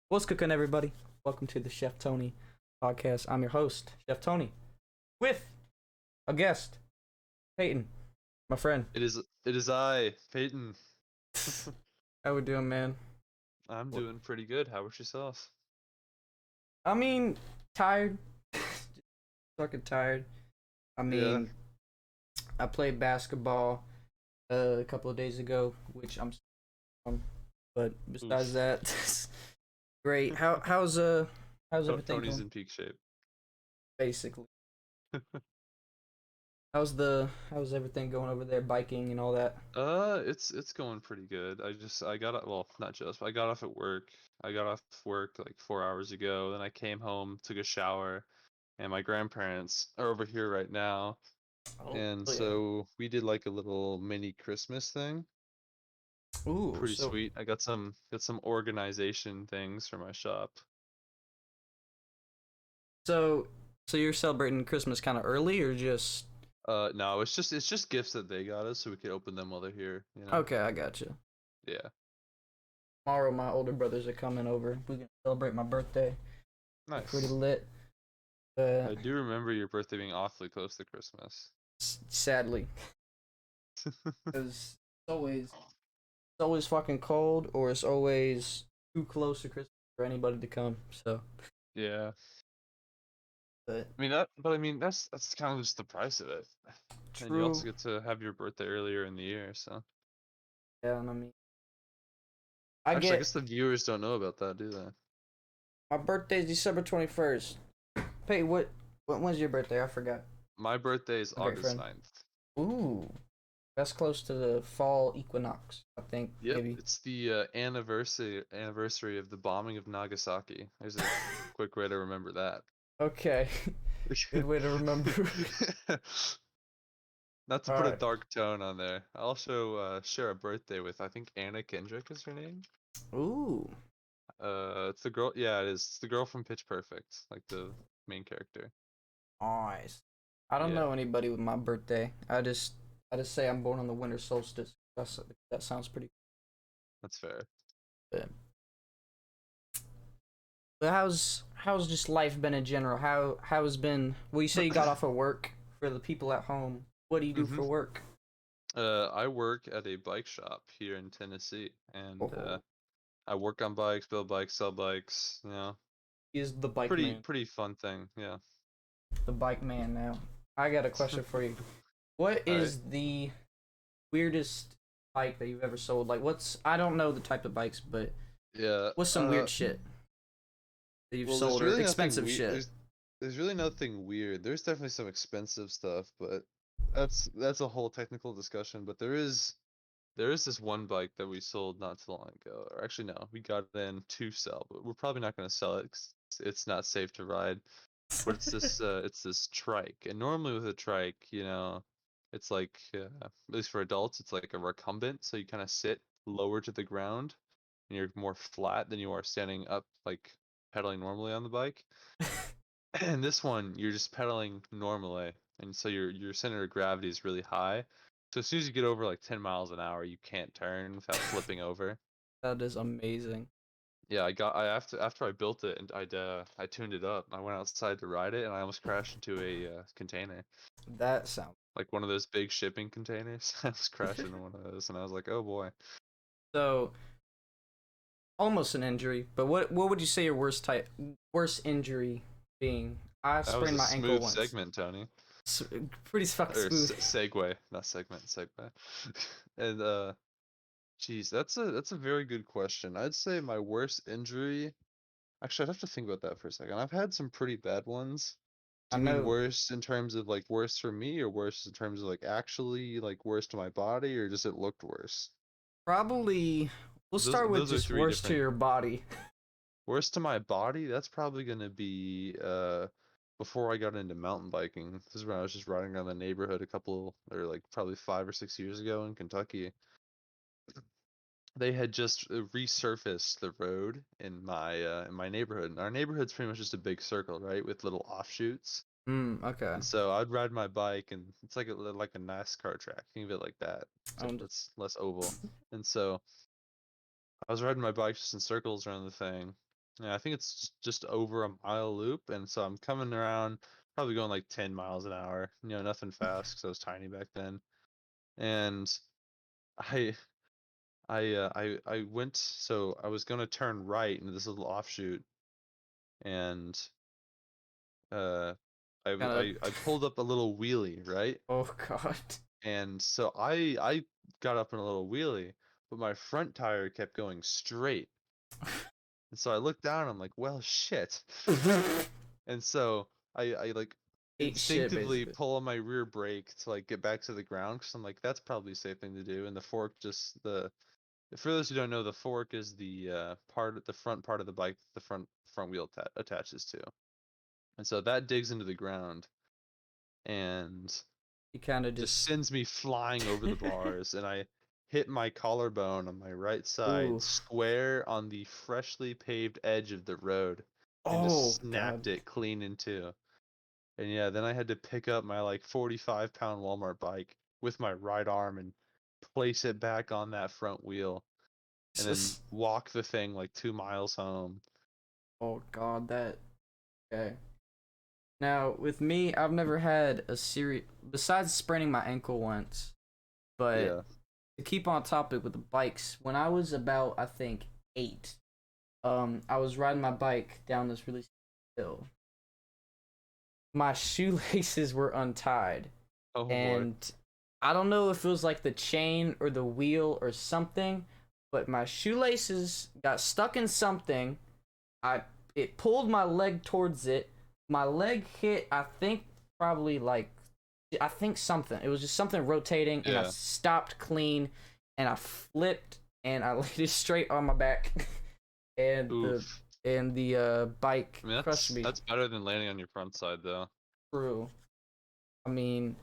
What's cooking, everybody? Welcome to the Chef Tony podcast. I'm your host, Chef Tony, with a guest, Peyton, my friend. It is I, Peyton. How we doing, man? I'm doing pretty good. How about yourself? I mean, tired. Fucking tired. I Yeah. mean, I played basketball a couple of days ago, which I'm on. But besides Oof. that, great. How's everything Tony's going? in peak shape. Basically, how's everything going over there? Biking and all that. It's going pretty good. I got well, not just, but I got off at work. I got off work like 4 hours ago. Then I came home, took a shower, and my grandparents are over here right now. Oh, And yeah. so we did like a little mini Christmas thing. Ooh, Pretty so sweet. I got some organization things for my shop. So, so you're celebrating Christmas kind of early, or just No, it's just gifts that they got us so we could open them while they're here. okay? I got you. Yeah. Tomorrow, my older brothers are coming over. We're gonna celebrate my birthday. Pretty Nice. lit. But I do remember your birthday being awfully close to Christmas. sadly, because it's always fucking cold, or it's always too close to Christmas for anybody to come. So, Yeah. but That's kind of just the price of it. And you true. also get to have your birthday earlier in the year, so. Yeah, and I mean, I Actually, I get guess the viewers don't know about that, do they? my birthday's December 21st. Hey, when's your birthday? I forgot. My birthday is My great August friend. 9th. Ooh, that's close to the fall equinox, I think, Yep, maybe. it's the anniversary of the bombing of Nagasaki. There's a quick way to remember that. Okay, good way to remember. Not to All put a right. dark tone on there. I also share a birthday with, I think, Anna Kendrick is her name. Ooh, It's the girl. Yeah, it is. It's the girl from Pitch Perfect, like the main character. nice. I don't Yeah, know anybody with my birthday. I just say I'm born on the winter solstice. That sounds pretty that's fair. good. But how's just life been in general? How's been? Well, you say you got off of work. For the people at home, what do you do hmm for work? I work at a bike shop here in Tennessee, and Oh, I work on bikes, build bikes, sell bikes. he is the bike Pretty man. pretty fun thing. Yeah. The bike man now. I got a question for you. What All right. is the weirdest bike that you've ever sold? Like, I don't know the type of bikes, but Yeah. what's some weird shit that you've Well, there's sold or really nothing expensive weird. shit? There's really nothing weird. There's definitely some expensive stuff, but that's a whole technical discussion. But there is this one bike that we sold not too long ago. Or actually, no, we got it in to sell, but we're probably not going to sell it 'cause it's not safe to ride. But it's this trike, and normally with a trike, it's like at least for adults, it's like a recumbent, so you kind of sit lower to the ground, and you're more flat than you are standing up, like pedaling normally on the bike. And this one, you're just pedaling normally, and so your center of gravity is really high. So as soon as you get over like 10 miles an hour, you can't turn without flipping over. That is amazing. Yeah, after I built it and I tuned it up. I went outside to ride it, and I almost crashed into a container, That sounds. like one of those big shipping containers. I almost crashed into one of those, and I was like, oh boy. So almost an injury, but what would you say your worst injury being? I That was sprained a my ankle smooth once. segment, Tony. S Pretty fucking Or smooth. segue, not segment, segue. And geez, that's a very good question. I'd say my worst injury. Actually, I'd have to think about that for a second. I've had some pretty bad ones. I Do you mean know. worse in terms of like worse for me, or worse in terms of like actually like worse to my body, or just it looked worse? Probably we'll Those start with those are just three worst to different. your body. Worse to my body, that's probably gonna be before I got into mountain biking. This is when I was just riding around the neighborhood a couple or like probably 5 or 6 years ago in Kentucky. They had just resurfaced the road in my neighborhood. And our neighborhood's pretty much just a big circle, right, with little offshoots. Okay. And so I'd ride my bike, and it's like a NASCAR track. Think of it like that, except Um, it's less oval. And so I was riding my bike just in circles around the thing, Yeah, I think it's just over a mile loop, and so I'm coming around, probably going like 10 miles an hour. Nothing fast because I was tiny back then. And I I went, so I was gonna turn right into this little offshoot, and uh Kind of. I pulled up a little wheelie, right? Oh God. And so I got up in a little wheelie, but my front tire kept going straight. And so I looked down, I'm like, well, shit. And so I like Eat shit, instinctively basically. pull on my rear brake to like get back to the ground because I'm like, that's probably a safe thing to do. And the fork just the for those who don't know, the fork is the the front part of the bike the front wheel attaches to. And so that digs into the ground and You kind of just just. sends me flying over the bars, and I hit my collarbone on my right side Ooh. square on the freshly paved edge of the road and Oh just God. snapped it clean in two. And yeah, then I had to pick up my like 45-pound Walmart bike with my right arm and place it back on that front wheel and then Just. walk the thing like 2 miles home. Oh God. That. Okay. Now with me, I've never had a serious besides spraining my ankle once, but Yeah. to keep on topic with the bikes, when I was about I think 8, I was riding my bike down this really steep hill. My shoelaces were untied, Oh boy. and I don't know if it was like the chain or the wheel or something, but my shoelaces got stuck in something. I It pulled my leg towards it. My leg hit, I think probably like I think something. It was just something rotating, and I Yeah. stopped clean, and I flipped, and I landed straight on my back, and Oof. the bike I mean, crushed me that's better than landing on your front side though. through. I mean,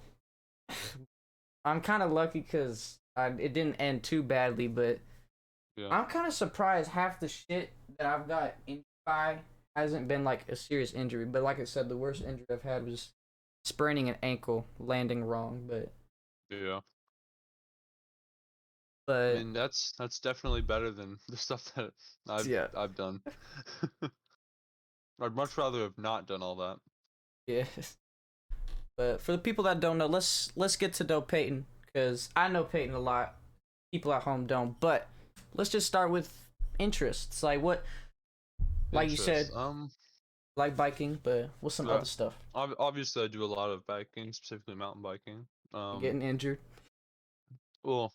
I'm kind of lucky because it didn't end too badly, but Yeah. I'm kind of surprised half the shit that I've got injured by hasn't been like a serious injury. But like I said, the worst injury I've had was spraining an ankle landing wrong. Yeah. I But mean, that's definitely better than the stuff that yeah, I've done. I'd much rather have not done all that. yeah. But for the people that don't know, let's get to know Peyton because I know Peyton a lot. People at home don't. But let's just start with interests. Like what, like you Interests. said, like biking, but what's some Yeah. other stuff? Obviously I do a lot of biking, specifically mountain biking. Getting injured, Well,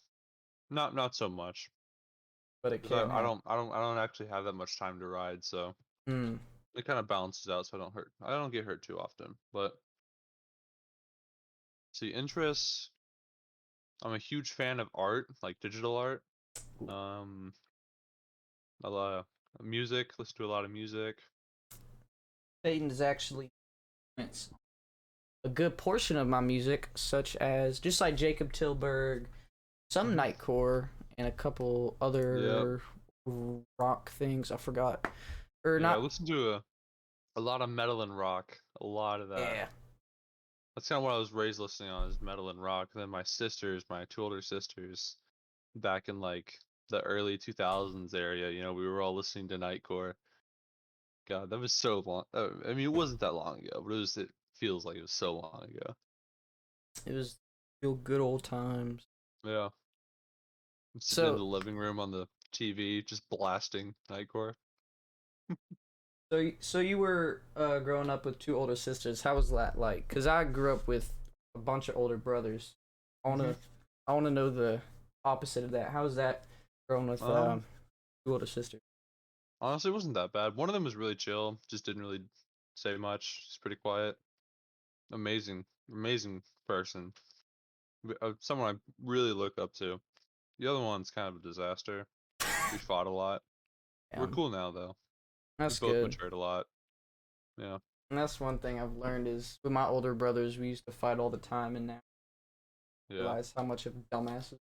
not so much but it because can happen. I don't actually have that much time to ride, so Mm. it kind of balances out, so I don't get hurt too often. But see, interests. I'm a huge fan of art, like digital art. Um, a lot of music. Listen to a lot of music. Peyton is actually a good portion of my music, such as just like Jacob Tilburg, some Hmm. Nightcore, and a couple Yep. other rock things. I forgot, or Yeah, I not. listen to a lot of metal and rock. A lot of that. Yeah, That's kind of what I was raised listening on is metal and rock. And then my two older sisters, back in like the early 2000s area, we were all listening to Nightcore. God, that was so long. I mean, it wasn't that long ago, but it feels like it was so long ago. it was real good old times. Yeah, I'm sitting in So, the living room on the TV, just blasting Nightcore. so you were growing up with two older sisters. How was that like? Cause I grew up with a bunch of older brothers. I Hmm. wanna, I wanna know the opposite of that. How was that growing with Um, two older sisters? Honestly, it wasn't that bad. One of them was really chill, just didn't really say much. Just pretty quiet. Amazing, amazing person. Someone I really look up to. The other one's kind of a disaster. We fought a lot. We're Damn, cool now though. We that's both good. matured a lot. Yeah. And that's one thing I've learned is with my older brothers, we used to fight all the time, and now I Yeah. realize how much of dumbasses.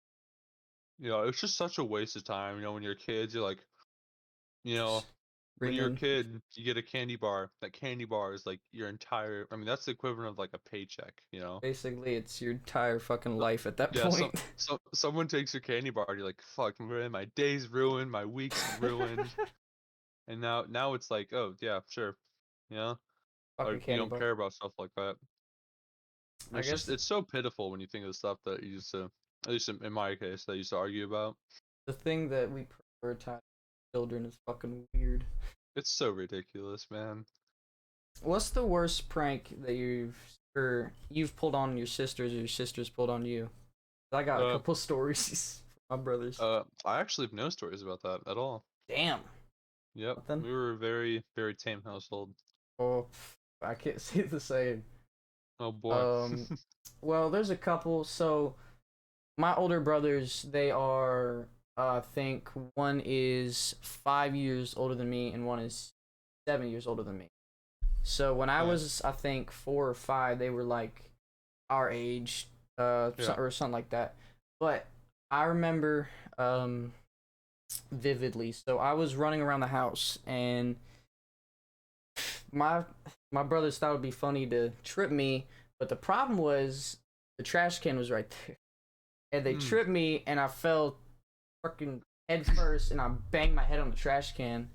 It's just such a waste of time. When you're kids, you're like, you know, Just when you're a screaming. kid, you get a candy bar. That candy bar is like your entire, I mean, that's the equivalent of like a paycheck. Basically, it's your entire fucking So- life at that Yeah, point. someone takes your candy bar, you're like, fuck, man, my day's ruined, my week's ruined. And now it's like, oh yeah, sure, you know, Fuck a like you candy don't bar. care about stuff like that. I It's just guess it's so pitiful when you think of the stuff that you used to, at least in my case, that I used to argue about. the thing that we prioritize children is fucking weird. It's so ridiculous, man. What's the worst prank that you've pulled on your sisters or your sisters pulled on you? I got a Uh, couple stories from my brothers. I actually have no stories about that at all. Damn. Yep, Nothing. we were a very, very tame household. Oh, I can't say the same. Oh boy. Um, well, there's a couple. So my older brothers, they are, I think one is 5 years older than me, and one is 7 years older than me. So when I Okay. was, I think 4 or 5, they were like our age, Yeah. or something like that. But I remember, vividly. So I was running around the house, and my my brothers thought it'd be funny to trip me, but the problem was the trash can was right there, and they Mm. tripped me, and I fell fucking head first, and I banged my head on the trash can.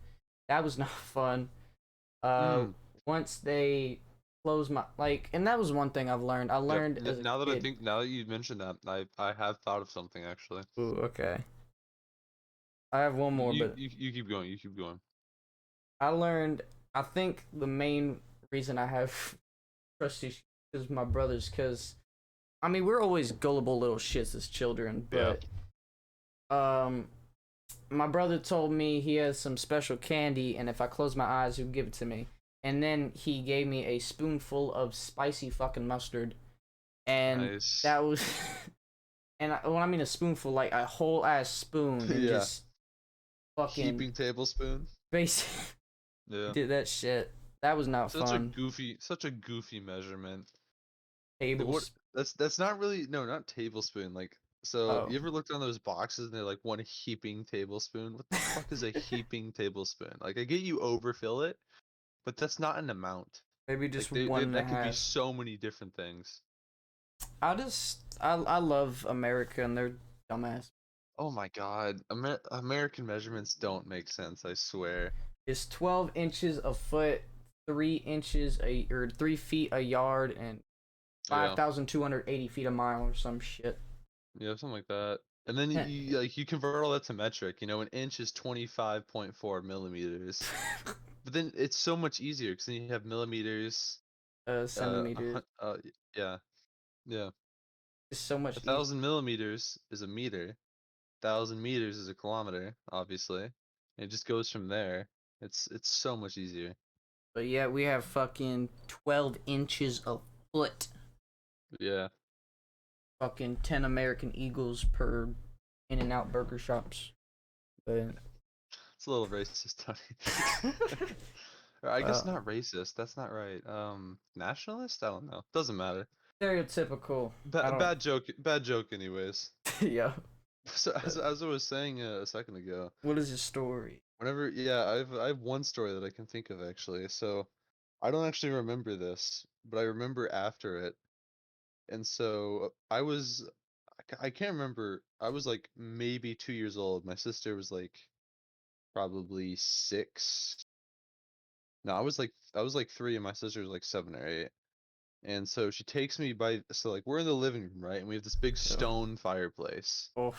That was not fun. Uh, Mm. once they closed my and that was one thing I've learned. I Yep. learned as a Now that kid. now that you mentioned that, I have thought of something actually. Ooh, okay. I have one more, but You keep going. You keep going. I learned. I think the main reason I have trust issues is my brothers, because I mean we're always gullible little shits as children, Yeah. but um, my brother told me he has some special candy, and if I close my eyes, he'll give it to me. And then he gave me a spoonful of spicy fucking mustard, and Nice. that was, and when I mean a spoonful, like a whole ass spoon, and Yeah. just fucking Heaping tablespoon. basic Yeah. did that shit. That was not fun. Such a goofy measurement. Like what? Tables. That's not really no, not tablespoon. Like so, Oh. you ever looked on those boxes and they're like one heaping tablespoon? What the fuck is a heaping tablespoon? Like I get you overfill it, but that's not an amount. Maybe Like just one and a that could be half. so many different things. I love America and their dumbass. Oh my God, American measurements don't make sense. I swear. It's 12 inches a foot, 3 inches or 3 feet a yard, and Yeah, 5,280 feet a mile or some shit. yeah, something like that. And then Heh. you convert all that to metric. You know, an inch is 25.4 millimeters. But then it's so much easier because then you have millimeters. Centimeter. Yeah, yeah. It's so A much easier. thousand millimeters is a meter. 1,000 meters is a kilometer, obviously. It just goes from there. It's so much easier. But yeah, we have fucking 12 inches a foot. Yeah, Fucking 10 American Eagles per In-N-Out burger shops. But it's a little racist, Tony. Or I guess well, not racist. That's not right. Nationalist? I don't know. Doesn't matter. stereotypical. I don't. Bad joke. Bad joke, anyways. Yeah. So as I was saying a second ago, What is your story? whenever yeah, I have one story that I can think of actually. So I don't actually remember this, but I remember after it. And so I can't remember. I was like maybe 2 years old. My sister was like probably 6. No, I was like 3, and my sister was like 7 or 8. And so she takes me by so like we're in the living room, right? And we have this big So, stone fireplace. oh,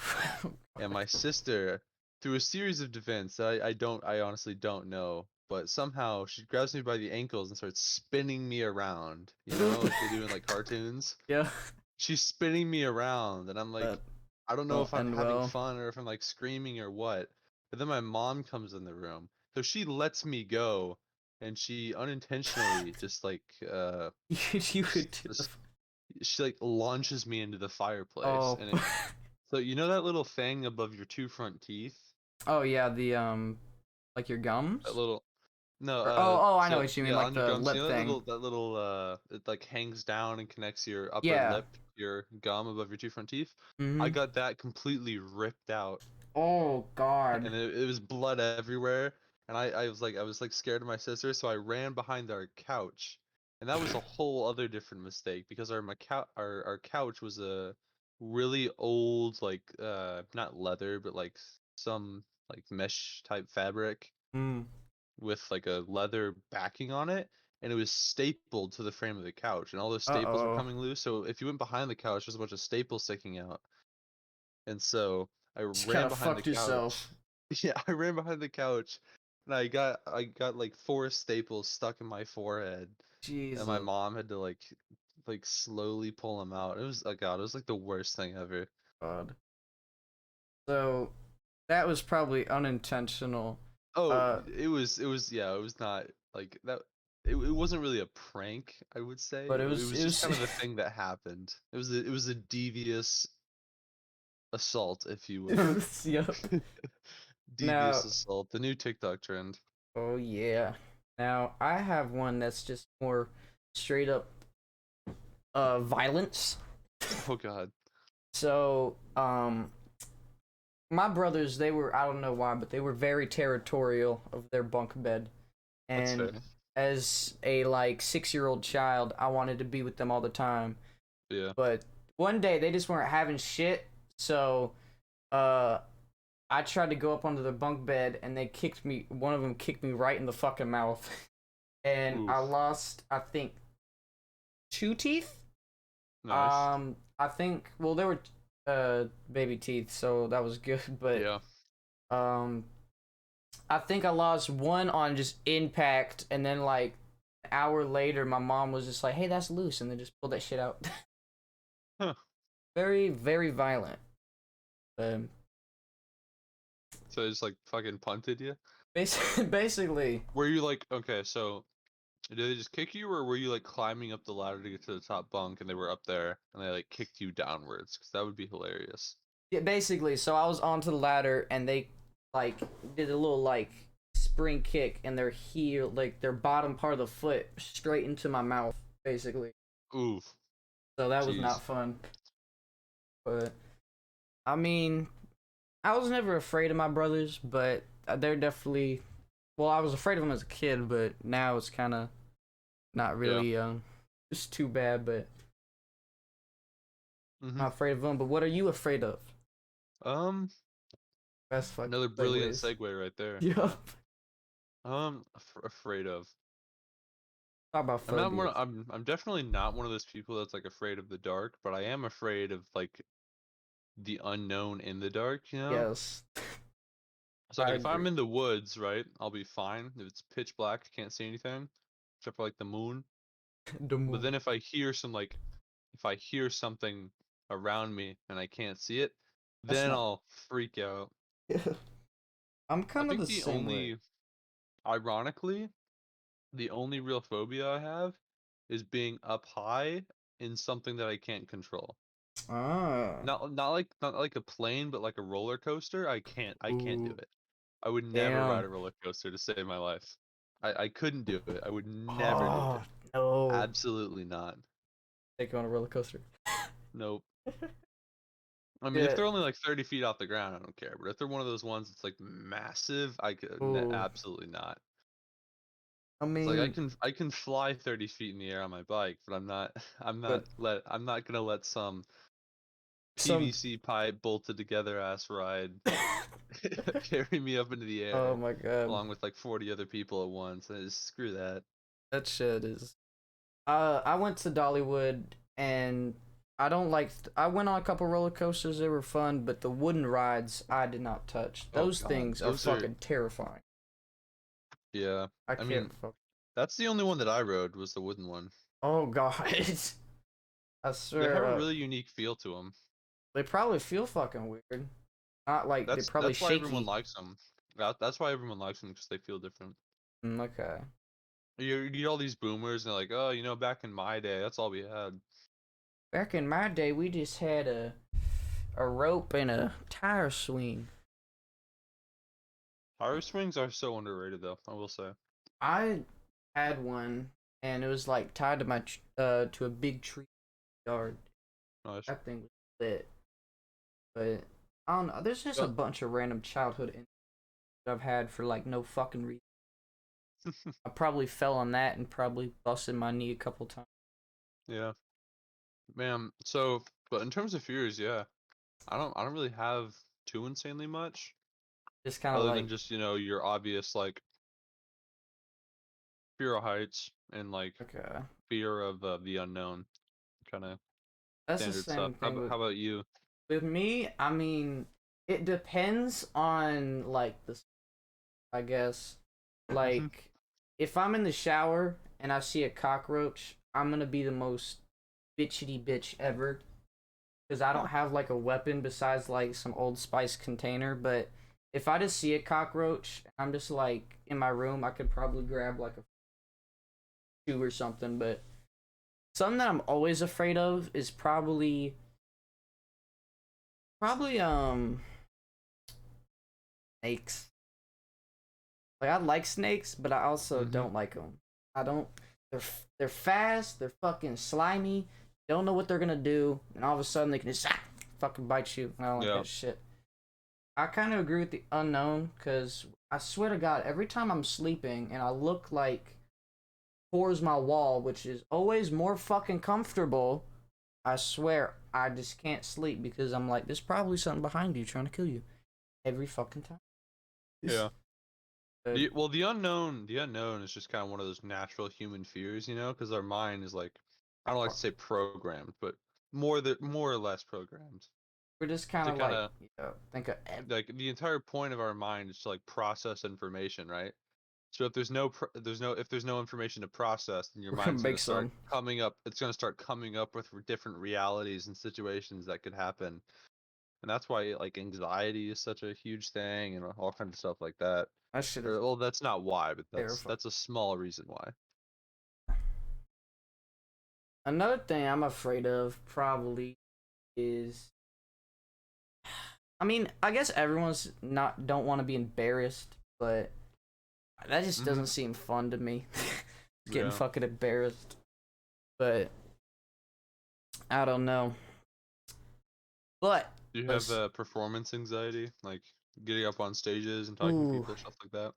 And my sister, through a series of events that I honestly don't know, but somehow she grabs me by the ankles and starts spinning me around, you know, like they do in like cartoons. yeah, She's spinning me around, and I'm like, that I don't know won't if I'm end having well. fun or if I'm like screaming or what. But then my mom comes in the room, so she lets me go, and she unintentionally just like You just, could do the. just she like launches me into the fireplace, Oh, and it so you know that little thing above your two front teeth, oh yeah, the like your that gums. little no Or, oh, I know so what you mean, yeah like on your the gums, you lip know thing. that little it like hangs down and connects your upper Yeah. lip, your gum above your two front teeth. I Mhm. got that completely ripped out, Oh God. and it was blood everywhere. And I was like scared of my sister, so I ran behind our couch. And that was a whole other different mistake because our couch was a really old, like not leather but like some like mesh type fabric. Mm. with like a leather backing on it, and it was stapled to the frame of the couch, and all those staples were Uh-oh. coming loose. So if you went behind the couch, there's a bunch of staples sticking out. And so I You kind ran of behind the fucked couch. yourself. Yeah, I ran behind the couch, and I got like four staples stuck in my forehead, and my Jesus. mom had to like slowly pull them out. It was, oh God, it was like the worst thing ever. God. So that was probably unintentional. Oh, Uh, it was yeah, it was not like that. It wasn't really a prank, I would say. but It was it just was kind of a thing that happened. It was a devious assault, if you it will. was yep. Devious Now, assault, the new TikTok trend. oh yeah. Now I have one that's just more straight up violence. Oh God, So, my brothers, they were, I don't know why, but they were very territorial of their bunk bed. that's And fair. as a like 6 year old child, I wanted to be with them all the time. Yeah. But one day they just weren't having shit. So, uh, I tried to go up onto the bunk bed and they kicked me, one of them kicked me right in the fucking mouth. And I Oof. lost, I think, two teeth. Nice. I think, well, they were baby teeth, so that was good. But Yeah. um, I think I lost one on just impact, and then like an hour later, my mom was just like, "Hey, that's loose," and then just pulled that shit out. Huh. Very, very violent. Um, So it's like fucking punted you? basically, Were you like, okay, so did they just kick you, or were you like climbing up the ladder to get to the top bunk and they were up there and they like kicked you downwards? Because that would be hilarious. yeah, basically. So I was onto the ladder, and they like did a little like spring kick, and their heel, like their bottom part of the foot, straight into my mouth, basically. Oof. So that was not Jeez. fun. But I mean, I was never afraid of my brothers, but they're definitely. Well, I was afraid of them as a kid, but now it's kind of not Yeah. really. It's too bad, but Mm-hmm. I'm not afraid of them. But what are you afraid of? Um, Best fucking Another brilliant segues. segue right there. Yup. Afraid of. Talk about I'm not one. phobias. I'm definitely not one of those people that's like afraid of the dark, but I am afraid of like the unknown in the dark, you know? Yes, So I like if I'm agree. in the woods, right, I'll be fine. If it's pitch black, can't see anything, except for like the moon. The But moon. then if I hear something around me and I can't see it, That's then not. I'll freak out. I'm I kind of think the same way. ironically, the only real phobia I have is being up high in something that I can't control. Ah. Not like a plane, but like a roller coaster. I can't do Ooh. it. I would never ride Damn. a roller coaster to save my life. I couldn't do it. I would never do Oh it. no. Absolutely not. Take you on a roller coaster. Nope. I mean, if Yeah. they're only like 30 feet off the ground, I don't care. But if they're one of those ones that's like massive, Ooh. absolutely not. I It's like I mean, can I can fly 30 feet in the air on my bike, but I'm not but I'm not gonna let some some. PVC pipe bolted together ass ride carry me up into the Oh air my god, along with like 40 other people at once. Screw that. that shit is. I went to Dollywood and I don't like. I went on a couple roller coasters. They were fun, but the wooden rides I did not touch. Oh Those God, things are those are, fucking terrifying. yeah. I I can't mean, fuck. that's the only one that I rode was the wooden one. Oh god, I They have swear. a really unique feel to them. They probably feel fucking weird. Not like they're That's probably that's why everyone shaky. likes them. That's why everyone likes them because they feel different. Okay. You get all these boomers and they're like, oh, back in my day, that's all we had. Back in my day, we just had a rope and a tire swing. Tire swings are so underrated, though. I will say. I had one, and it was like tied to my to a big tree yard. Nice. That thing was lit, but I don't know. There's just a Yeah. bunch of random childhood injuries that I've had for like no fucking reason. I probably fell on that and probably busted my knee a couple times. Yeah, man. So, but in terms of fears, yeah, I don't really have too insanely much, Just kind of other than like just your obvious like fear of heights and like Okay. fear of the unknown, kind of That's the standard stuff. same thing How about you? with me. I mean, it depends on like the, I guess. Hmm. Like, if I'm in the shower and I see a cockroach, I'm gonna be the most bitchity bitch ever because I don't have like a weapon besides like some Old Spice container. But if I just see a cockroach, I'm just like in my room, I could probably grab like a shoe or something. But something that I'm always afraid of is probably snakes. Like I like snakes, but I also Hmm. don't like them. I don't. They're fast. They're fucking slimy. Don't know what they're gonna do, and all of a sudden they can just fucking bite you. I don't like Yeah. that shit. I kind of agree with the unknown because I swear to God, every time I'm sleeping and I look like towards my wall, which is always more fucking comfortable, I swear I just can't sleep because I'm like, there's probably something behind you trying to kill you every fucking time. Yeah. But Well, the unknown is just kind of one of those natural human fears, you know, because our mind is like, I don't like to say programmed, but more or less programmed we're just kind to of kind like, of think of like the entire point of our mind is to like process information, right? So if there's no information to process, then your we're gonna mind's make gonna start some. coming up. It's gonna start coming up with different realities and situations that could happen, and that's why like anxiety is such a huge thing and all kinds of stuff like that. That shit is Or well, that's not why, but terrifying. that's a small reason why. Another thing I'm afraid of probably is, I mean, I guess everyone's not don't want to be embarrassed, but that just Hmm. doesn't seem fun to me. Getting Yeah. fucking embarrassed, but I don't know. But Do you have let's, performance anxiety, like getting up on stages and talking to ooh, people, stuff like that?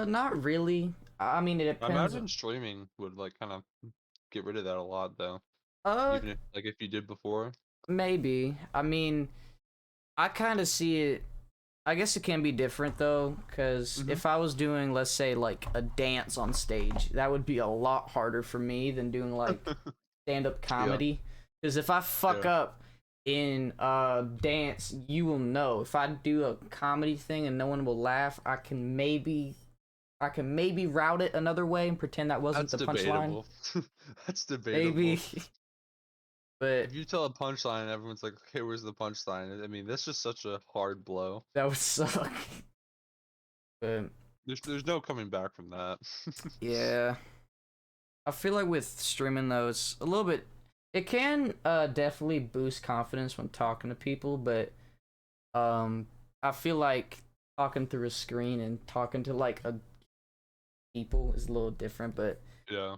not really. I mean, it I depends. imagine streaming would like kind of get rid of that a lot, though. Uh, Even if you did before. maybe. I mean, I kind of see it. I guess it can be different though, because Hmm. if I was doing, let's say, like a dance on stage, that would be a lot harder for me than doing like stand up Yeah. comedy. Because if I fuck Yeah. up in dance, you will know. If I do a comedy thing and no one will laugh, I can maybe route it another way and pretend that wasn't That's the punchline. debatable. That's debatable. Maybe, but If you tell a punchline and everyone's like, okay, where's the punchline? I mean, that's just such a hard blow. that would suck. But There's no coming back from that. yeah. I feel like with streaming though, it's a little bit. It can definitely boost confidence when talking to people, but um, I feel like talking through a screen and talking to like a people is a little different. But Yeah.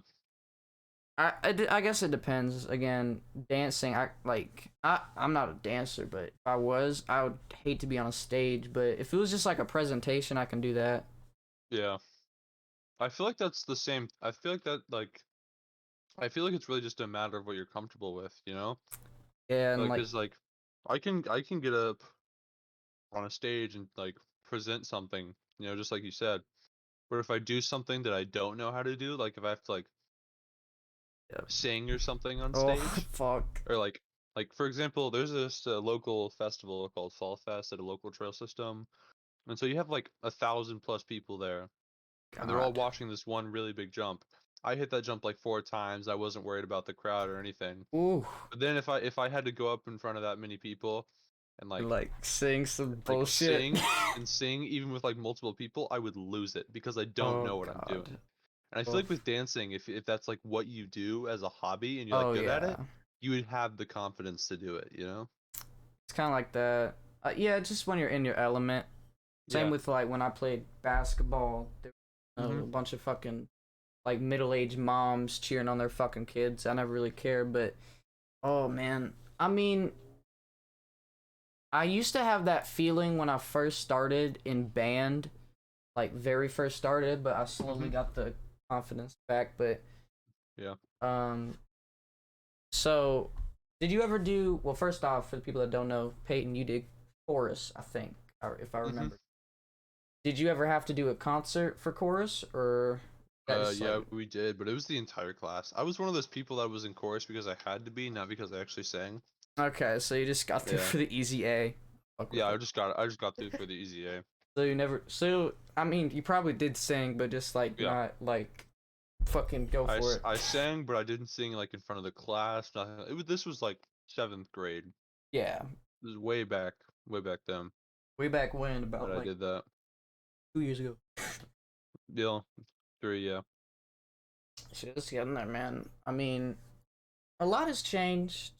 I guess it depends. Again, dancing, I'm not a dancer, but if I was, I would hate to be on a stage. But if it was just like a presentation, I can do that. Yeah. I feel like that's the same. I feel like it's really just a matter of what you're comfortable with, you know? Yeah, and Like, like 'cause like I can get up on a stage and like present something, you know, just like you said. But if I do something that I don't know how to do, like if I have to like yeah. sing or something on Oh stage, fuck. or like for example, there's this local festival called Fall Fest at a local trail system, and so you have like 1,000 plus people there, and they're all God. watching this one really big jump. I hit that jump like 4 times. I wasn't worried about the crowd or anything. Ooh. But then if I had to go up in front of that many people and And like sing some like bullshit. sing even with like multiple people, I would lose it because I don't Oh know what I'm god. doing. And I feel Oh, like with dancing, if that's like what you do as a hobby and you're like oh good at yeah. it, you would have the confidence to do it, you know? It's kind of like that. Yeah, just when you're in your element. Same Yeah. with like when I played basketball. There were Mhm. a bunch of fucking like middle-aged moms cheering on their fucking kids. I never really cared, but oh man. I mean, I used to have that feeling when I first started in band, like very first started, but I slowly Mhm. got the confidence back. But Yeah. um, so, did you ever do? Well, first off, for the people that don't know, Peyton, you did chorus, I think, or if I Mhm. remember. Did you ever have to do a concert for chorus, or? That just Yeah, like we did, but it was the entire class. I was one of those people that was in chorus because I had to be, not because I actually sang. okay, so you just got through Yeah. for the easy A. Fuck Yeah, with it. I just got through for the easy A. So you never. So I mean, you probably did sing, but just like Yeah. not like fucking go for it. I sang, but I didn't sing like in front of the class. Nothing. This was like 7th grade. Yeah, This is way back then way back when, that about I like did that. 2 years ago. Yeah, 3, yeah. Shit, just getting there, man. I mean, a lot has changed.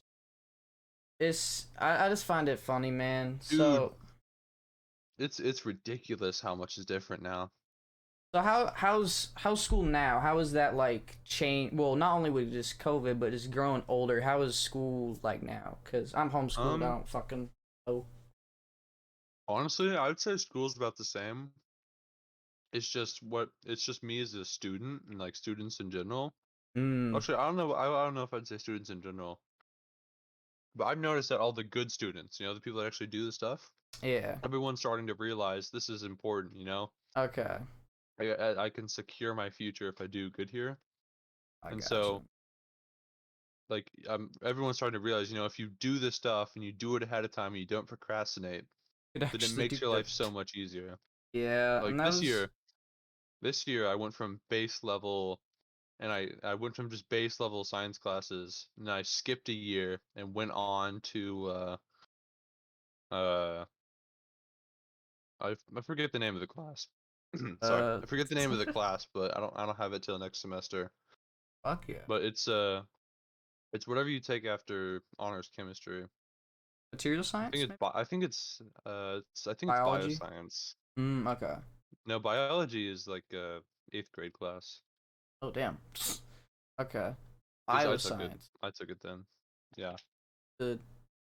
I just find it funny, man. Dude, So it's ridiculous how much is different now. how's school now? How is that like change? Well, not only with just COVID, but just growing older. How is school like now? Cause I'm homeschooled. I Um, don't fucking know. Honestly, I would say school's about the same. It's just me as a student and like students in general. Mm, Actually, I don't know if I'd say students in general, but I've noticed that all the good students, the people that actually do the stuff, yeah. everyone's starting to realize this is important. Okay. I can secure my future if I do good here. I And gotcha. so like everyone's starting to realize, if you do this stuff and you do it ahead of time and you don't procrastinate, Could then it actually do makes your good. life so much easier. Yeah, Like and that was this year I went from base level and I went from just base level science classes and I skipped a year and went on to uh I forget the name of the class. Sorry. uh I forget the name of the class, but I don't have it till next semester. fuck yeah. But it's whatever you take after honors chemistry. Material science, maybe? I think it's Biology? bioscience. Okay. No, biology is like a 8th grade class. Oh damn. Okay. Cause I took it. Bioscience. I took it then. Yeah. The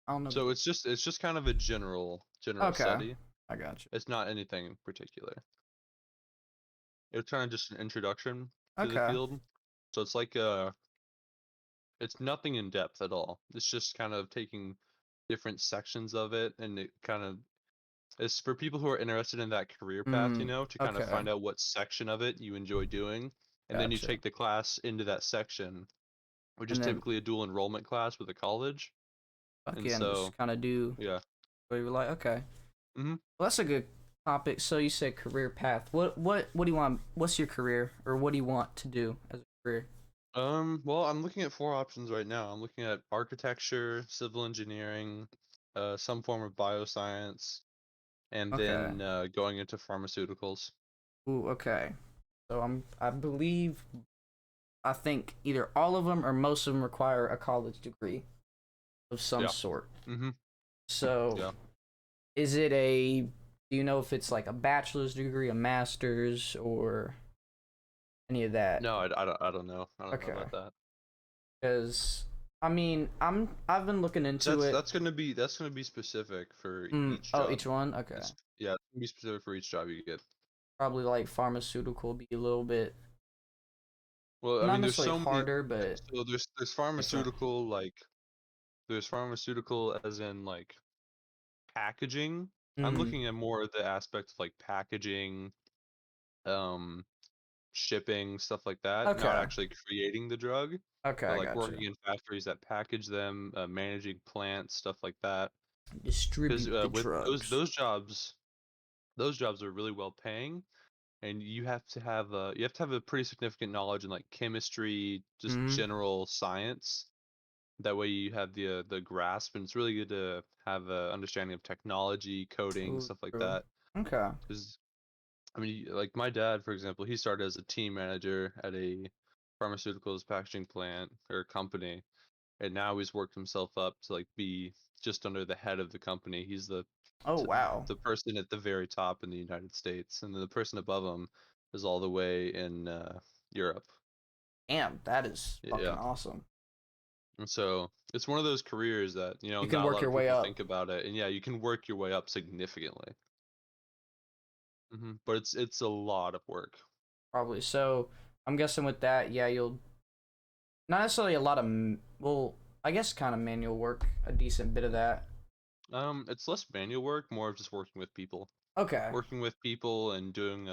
I don't know. So it's just kind of a general Okay. study. I got you. It's not anything in particular. It's kind of just an introduction to the Okay. field. So it's nothing in depth at all. It's just kind of taking different sections of it and it kind of it's for people who are interested in that career path, to kind of Okay. find out what section of it you enjoy doing. And then you Gotcha. take the class into that section, which is And then typically a dual enrollment class with a college. fuck And yeah, and so, just kind of do yeah. what you were like. Okay. hmm Well, that's a good topic. So you said career path. What do you want? What's your career, or what do you want to do as a career? Well, I'm looking at 4 options right now. I'm looking at architecture, civil engineering, some form of bioscience, and Okay. then going into pharmaceuticals. Ooh. Okay. So I believe I think either all of them or most of them require a college degree of some Yeah. sort. hmm So Yeah. is it a? Do you know if it's like a bachelor's degree, a master's, or any of that? No, I don't know. I don't know Okay. about that. Because I mean, I've been looking into That's it. that's gonna be specific for each Oh, job. each one. Okay. Yeah, it's gonna be specific for each job you get. Probably like pharmaceutical be a little bit Well, I not mean, there's necessarily so many. harder, but So different. there's pharmaceutical as in like packaging. I'm Mm. looking at more of the aspect of like packaging, um, shipping, stuff like that. Not Okay. actually creating the drug, Okay, but I like got you. working in factories that package them, managing plants, stuff like that. Because Distribute the with drugs. those jobs are really well paying, and you have to have a pretty significant knowledge in like chemistry, just Mm. general science. That way you have the grasp, and it's really good to have a understanding of technology, coding, Ooh, stuff like true. that. Okay. Because I mean, like my dad, for example, he started as a team manager at a pharmaceuticals packaging plant or company, and now he's worked himself up to like be just under the head of the company. He's Oh t- wow. the person at the very top in the United States, and then the person above him is all the way in Europe. Damn, that is fucking Yeah. awesome. And so it's one of those careers that, You can not a work lot your of way people up, think about it. And yeah, you can work your way up significantly. But it's a lot of work. probably. So I'm guessing with that, yeah, you'll not necessarily a lot of well, I guess kind of manual work, a decent bit of that. It's less manual work, more of just working with people. Okay. Working with people and doing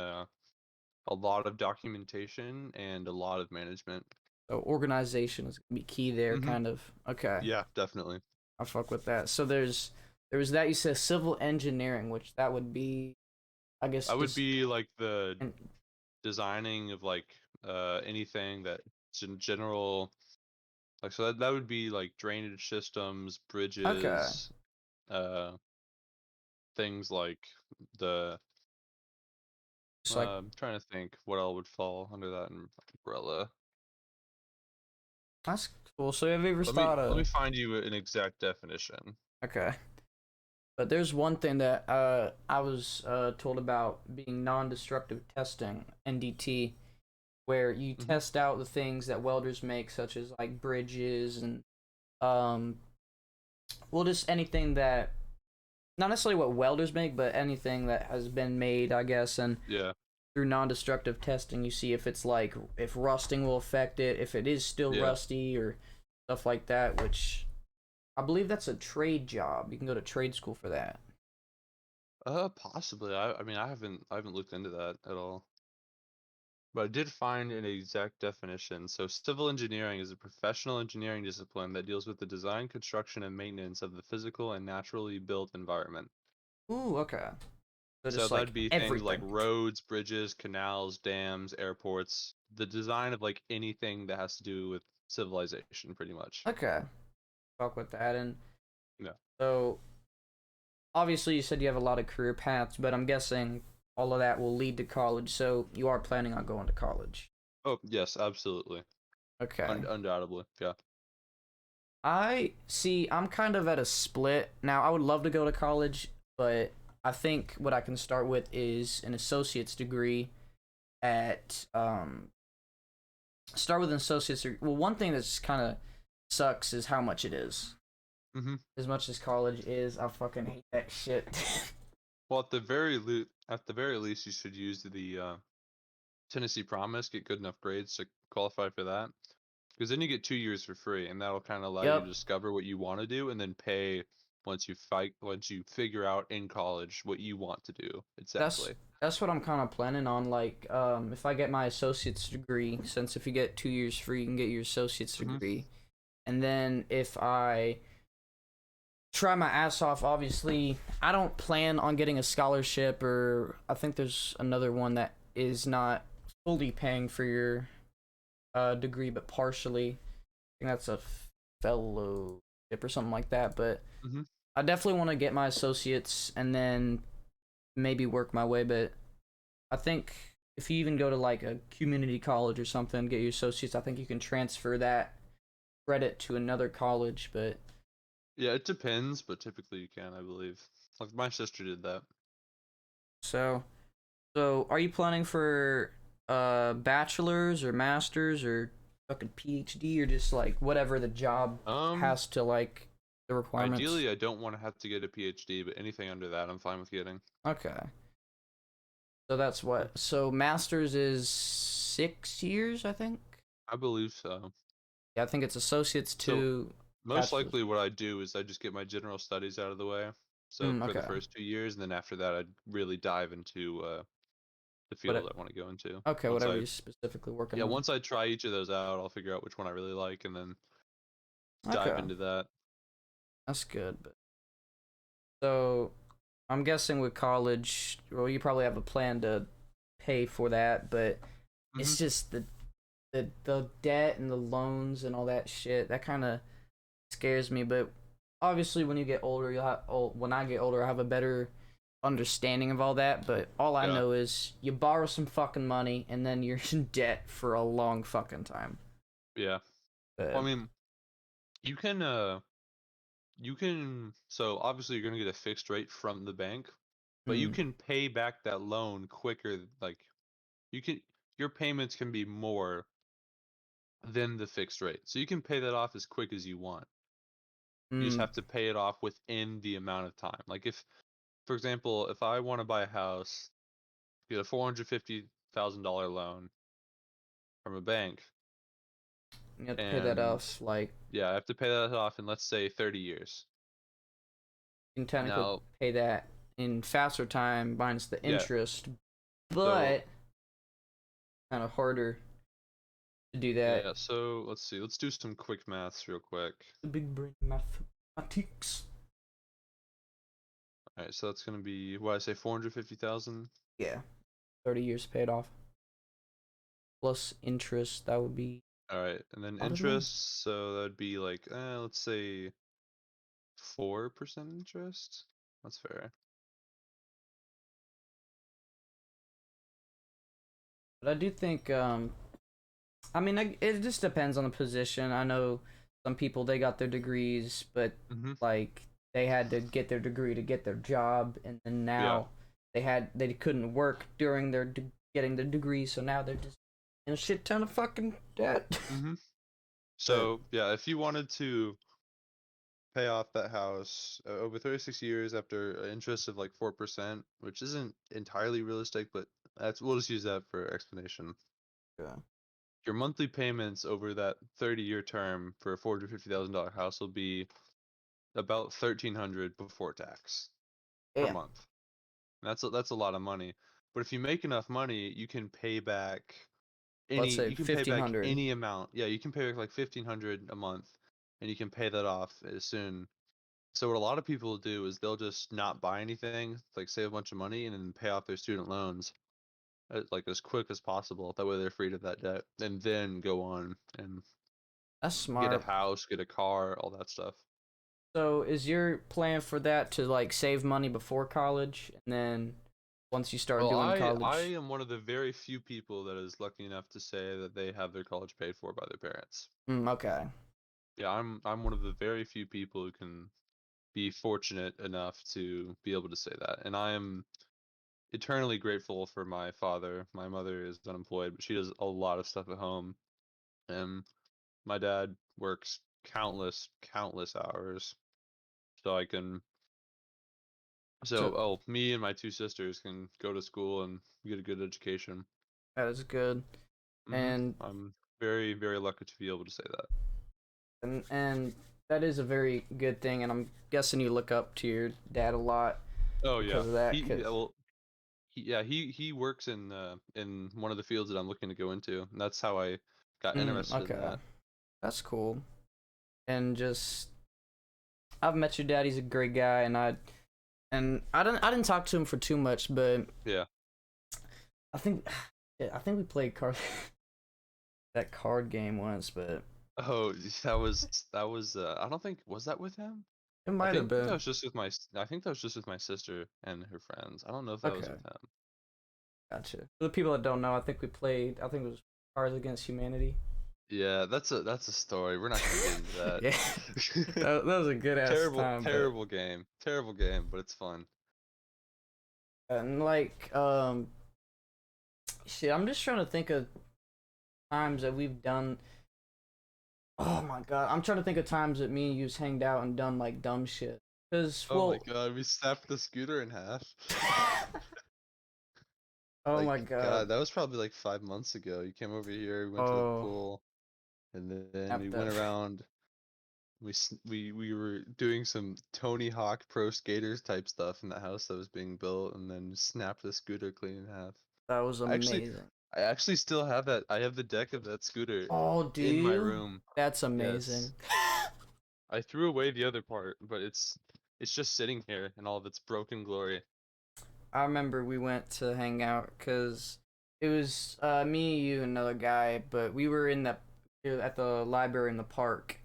a lot of documentation and a lot of management. So organization is gonna be key there, Mm-hmm. kind of. Okay, Yeah, definitely. I fuck with that. So there was that. You said civil engineering, which that would be, I guess, I would just be like the and designing of like anything that's in general, like, so that would be like drainage systems, okay, bridges, uh things like the just like I'm trying to think what all would fall under that umbrella. that's cool. So have you ever Let me thought let me of? find you an exact definition. Okay, but there's one thing that I was told about being non-destructive testing (NDT), where you Hmm. test out the things that welders make, such as like bridges and um, well, just anything that not necessarily what welders make, but anything that has been made, I guess, and Yeah, through non-destructive testing, you see if it's like if rusting will affect it, if it is still yeah. rusty or stuff like that. Which I believe that's a trade job. You can go to trade school for that. Possibly. I mean, I haven't looked into that at all. But I did find an exact definition. So, civil engineering is a professional engineering discipline that deals with the design, construction, and maintenance of the physical and naturally built environment. Ooh, okay. So So just that'd like be things like everything. roads, bridges, canals, dams, airports, the design of like anything that has to do with civilization, pretty much. Okay, fuck with that. And Yeah. so obviously you said you have a lot of career paths, but I'm guessing all of that will lead to college. So you are planning on going to college. Oh, yes, absolutely. Okay. Undoubtedly. Yeah. I see. I'm kind of at a split now. I would love to go to college, but I think what I can start with is an associate's degree at start with an associate's degree. Well, one thing that's kind of sucks is how much it is. Hmm. As much as college is, I fucking hate that shit. Well, at the very least, you should use the Tennessee Promise, get good enough grades to qualify for that. Because then you get 2 years for free, and that'll kind of allow you to Yep, discover what you want to do, and then pay once you figure out in college what you want to do that's exactly. that's what I'm kind of planning on. Like, if I get my associate's degree, since if you get 2 years free, you can get your associate's Hmm. degree, and then if I try my ass off. Obviously, I don't plan on getting a scholarship, or I think there's another one that is not fully paying for your degree, but partially. I think that's a fellowship or something like that. But Hmm. I definitely want to get my associates and then maybe work my way. But I think if you even go to like a community college or something, get your associates, I think you can transfer that credit to another college. But Yeah, it depends, but typically you can, I believe. Like my sister did that. so So, are you planning for bachelor's or master's or fucking PhD or just like whatever the job Um, has to like the requirements? Ideally, I don't want to have to get a PhD, but anything under that, I'm fine with getting. Okay. So that's Yeah, what. So master's is 6 years, I think. I believe so. Yeah, I think it's associates So to most bachelor's. likely, what I do is I just get my general studies out of the way. So for the Okay. first 2 years, and then after that, I'd really dive into the field What? I want to go into. Okay, whatever you're specifically working on. Once I try each of those out, I'll figure out which one I really like, and then dive Okay, into that. that's good. But so I'm guessing with college, well, you probably have a plan to pay for that, but Hmm. it's just the debt and the loans and all that shit that kind of scares me. But obviously, when you get older, you'll have. Oh, when I get older, I have a better understanding of all that. But all I Yeah, know is you borrow some fucking money and then you're in debt for a long fucking time. yeah. Well, But I mean, you can so obviously you're gonna get a fixed rate from the bank, but you mm, can pay back that loan quicker. Like you can, your payments can be more than the fixed rate, so you can pay that off as quick as you want. You just mm, have to pay it off within the amount of time. Like if, for example, if I want to buy a house, get a $450,000 loan from a bank, you have to pay that and off. Like yeah, I have to pay that off in, let's say, 30 years. you can technically Now, pay that in faster time minus the yeah, interest, so but kind of harder to do that. Yeah, so let's see. Let's do some quick maths real quick. The big brain mathematics. All right, so that's gonna be what I say, 450,000. Yeah, 30 years paid off plus interest. That would be All right, and then a lot of money. interest. So that'd be like, let's say 4% interest. That's fair. But I do think, I mean, it just depends on the position. I know some people they got their degrees, but Mm-hmm. like they had to get their degree to get their job, and then Yeah. now they couldn't work during their getting their degree, so now they're just in a shit ton of fucking debt. Mm-hmm. But So yeah, if you wanted to pay off that house over 36 years after an interest of like 4%, which isn't entirely realistic, but we'll just use that for explanation. yeah, Your monthly payments over that 30-year term for a $450,000 house will be about 1,300 before tax per damn, month. And that's a lot of money. But if you make enough money, you can pay back let's say you can pay back 1,500. any amount. Yeah, you can pay back like 1,500 a month, and you can pay that off as soon. So what a lot of people do is they'll just not buy anything, like save a bunch of money, and then pay off their student loans like as quick as possible. That way they're freed of that debt, and then go on and That's get a smart. house, get a car, all that stuff. So is your plan for that to like save money before college, and then once you start Well, doing I college? am one of the very few people that is lucky enough to say that they have their college paid for by their parents. Okay. Yeah, I'm one of the very few people who can be fortunate enough to be able to say that. And I am eternally grateful for my father. My mother is unemployed, but she does a lot of stuff at home. And my dad works countless hours. So I can So me and my two sisters can go to school and get a good education. that is good. And I'm very lucky to be able to say that. and that is a very good thing, and I'm guessing you look up to your dad a lot Oh yeah. because of that. He Because well he works in one of the fields that I'm looking to go into. And that's how I got interested in okay, that. that's cool. And just I've met your dad. He's a great guy, and I didn't talk to him for too much, but Yeah. I think yeah, I think we played card that card game once, but Oh, that was I don't think was that with him? it might have That been. was just with I think that was just with my sister and her friends. I don't know if that was Okay, with him. gotcha. For the people that don't know, I think we played. I think it was Cards Against Humanity. Yeah, that's a story. We're not gonna get into Yeah, that. that was a good ass time, but Terrible game. Terrible game, but it's fun. and like shit, I'm just trying to think of times that we've done. Oh my god, I'm trying to think of times that me and you's hanged out and done like dumb shit. Cause Oh my well, god, we snapped the scooter in half. oh Like, my god, God, that was probably like 5 months ago. You came over here, we went to the oh, pool, and then we snap went that. around. We were doing some Tony Hawk Pro Skaters type stuff in the house that was being built, and then snapped the scooter clean in half. That was I actually, amazing. I actually still have that. I have the deck of that scooter Oh, do in my you? room. That's Yes, amazing. I threw away the other part, but it's just sitting here in all of its broken glory. I remember we went to hang out because it was me, you, and another guy, but we were in the at the library in the park,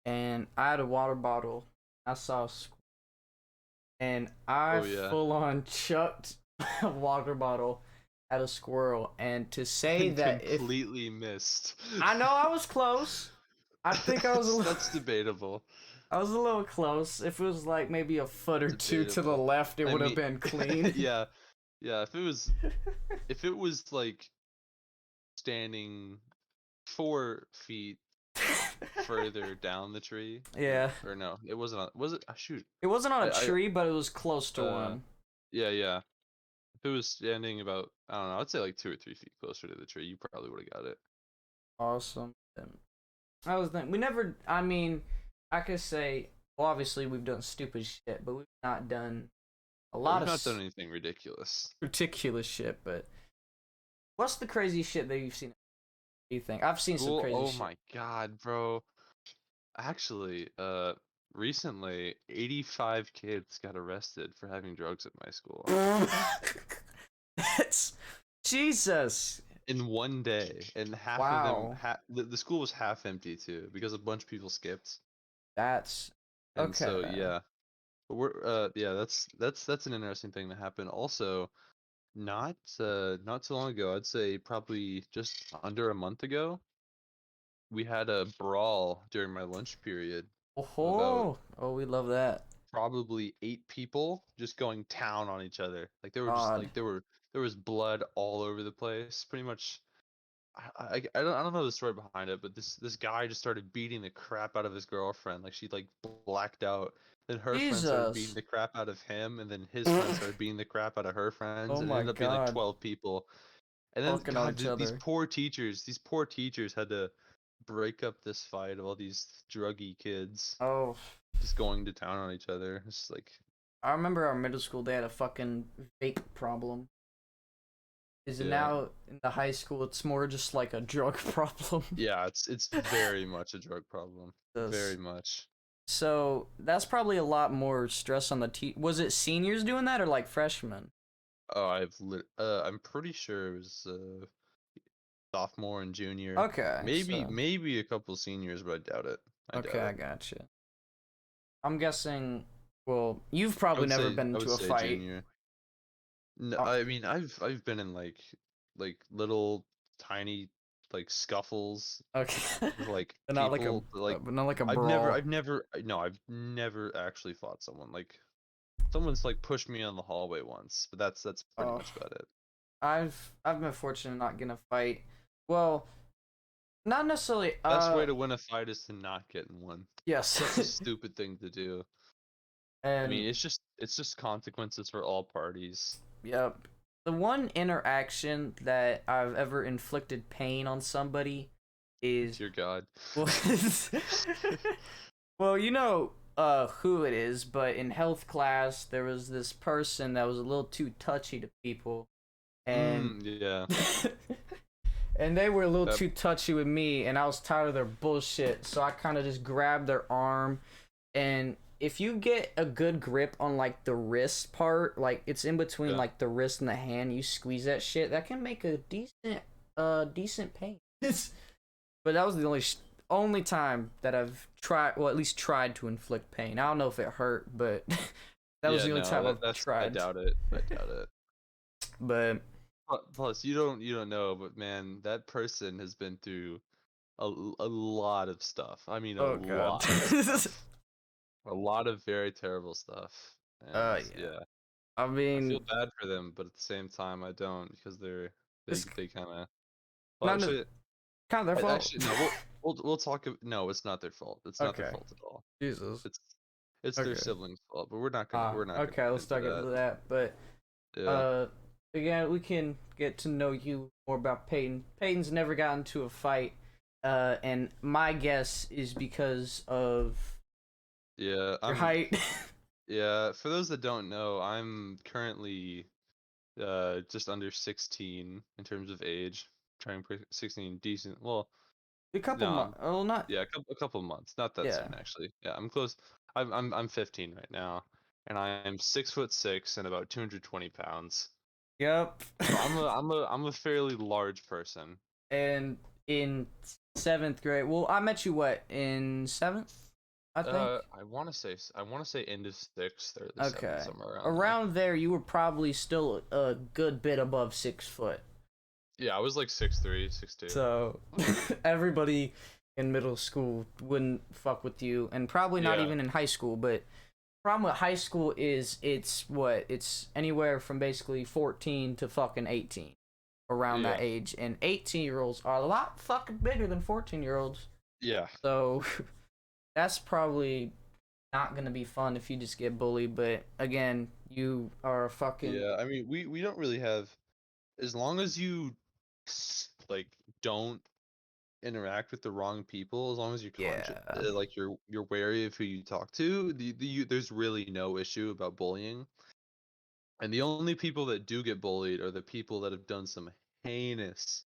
and I had a water bottle. I saw and I Oh yeah, full on chucked a water bottle at a squirrel. And to say and that if completely missed. I know I was close, I think I was a little, That's debatable. I was a little close. If it was like maybe a foot or two to the Debatable. left, it I would have mean, been clean. yeah, yeah. If it was like standing 4 feet further down the tree, Yeah. or no, it wasn't. Was it? Shoot. It wasn't on a I tree, but it was close to uh one. yeah. If it was standing about, I don't know, I'd say like 2 or 3 feet closer to the tree, you probably would have got it. Awesome. And I was thinking, we never, I mean, I could say, well, obviously we've done stupid shit, but we've not done a Yeah, lot we've of not done anything ridiculous. ridiculous shit, but What's the crazy shit that you've seen? You think I've seen some School, crazy oh shit. my God, bro. Actually, recently, 85 kids got arrested for having drugs at my school That's Jesus. in one day, and half of them, Wow. the school was half empty too because a bunch of people skipped, That's and so okay. yeah, but yeah, that's an interesting thing that happened. Also, not too long ago, I'd say probably just under a month ago, we had a brawl during my lunch period of about Oh, oh, we love that. probably 8 people just going town on each other. Like they were just God. like there was blood all over the place. Pretty much, I don't know the story behind it, but this guy just started beating the crap out of his girlfriend. Like she like blacked out. Then her friend started beating Jesus. the crap out of him, and then his friend started beating the crap out of her friends, Oh and it my ended up being like God. 12 people. And then Fucking on God, each other. these poor teachers had to break up this fight of all these druggy kids Oh, just going to town on each other. It's just like, I remember our middle school. They had a fucking vape problem. Is it yeah. now in the high school? It's more just like a drug problem. Yeah, it's very much a drug problem. Very This. much. So that's probably a lot more stress on the Was it seniors doing that or like freshmen? Oh, I'm pretty sure it was sophomore and junior. Okay, so Maybe a couple seniors, but I doubt it. I okay, doubt I it. gotcha. I'm guessing. Well, you've probably never been I would into a say fight. junior. No, Uh, I mean I've been in like little tiny like scuffles okay, with like but not like a, people, but like but not like a brawl. I've never actually fought someone. Like someone's like pushed me on the hallway once, but that's pretty Oh, much about it. I've been fortunate not getting a fight. Well, not necessarily. Best way to win a fight is to not get in one. Such a Yes, stupid thing to do. I and mean, it's just consequences for all parties. yep. The one interaction that I've ever inflicted pain on somebody is Dear God. well, well, who it is, but in health class there was this person that was a little too touchy to people, and Yeah. and they were a little That too touchy with me, and I was tired of their bullshit, so I kind of just grabbed their arm, and if you get a good grip on like the wrist part, like it's in between yeah. like the wrist and the hand, you squeeze that shit, that can make a decent pain. But that was the only time that I've tried, well, at least tried to inflict pain. I don't know if it hurt, but that was Yeah, the only no, time I've that's I tried. doubt it. I doubt it. But Plus, you don't know, but man, that person has been through a lot of stuff. I mean, a oh god. lot of stuff. A lot of very terrible stuff. And Yeah. yeah, I I feel mean, bad for them, but at the same time, I don't because it's they kind of. Well, not actually, kind of their fault. actually no. We'll talk. No, it's not their fault. It's not their Okay. fault at all. Jesus. It's it's their Okay. siblings' fault. But we're not gonna Okay, get let's into not get that. into that. But Yeah. uh again, we can get to know you more about Peyton. Peyton's never gotten into a fight. And my guess is because of Yeah. your height. Yeah. For those that don't know, I'm currently just under 16 in terms of age. Trying to 16 decent. Well, A couple no, months. Oh, not. yeah, a couple months. Not that Yeah. soon actually. Yeah, I'm close. I'm 15 right now, and I'm 6'6" and about 220 pounds. Yep. So I'm a fairly large person. And in seventh grade, well, I met you what in seventh, I think. I want to say end of sixth, early seventh, Okay. somewhere around there. Around there, you were probably still a good bit above 6 foot. Yeah, I was like 6'3", 6'2". So everybody in middle school wouldn't fuck with you, and probably not Yeah, even in high school. But problem with high school is it's anywhere from basically 14 to fucking 18, around that yeah, age, and 18-year-olds are a lot fucking bigger than 14-year-olds. yeah, So that's probably not gonna be fun if you just get bullied. But again, you are a fucking yeah. I mean, we don't really have, as long as you like don't interact with the wrong people, as long as you're conscious, yeah. like you're wary of who you talk to, there's really no issue about bullying. And the only people that do get bullied are the people that have done some heinous,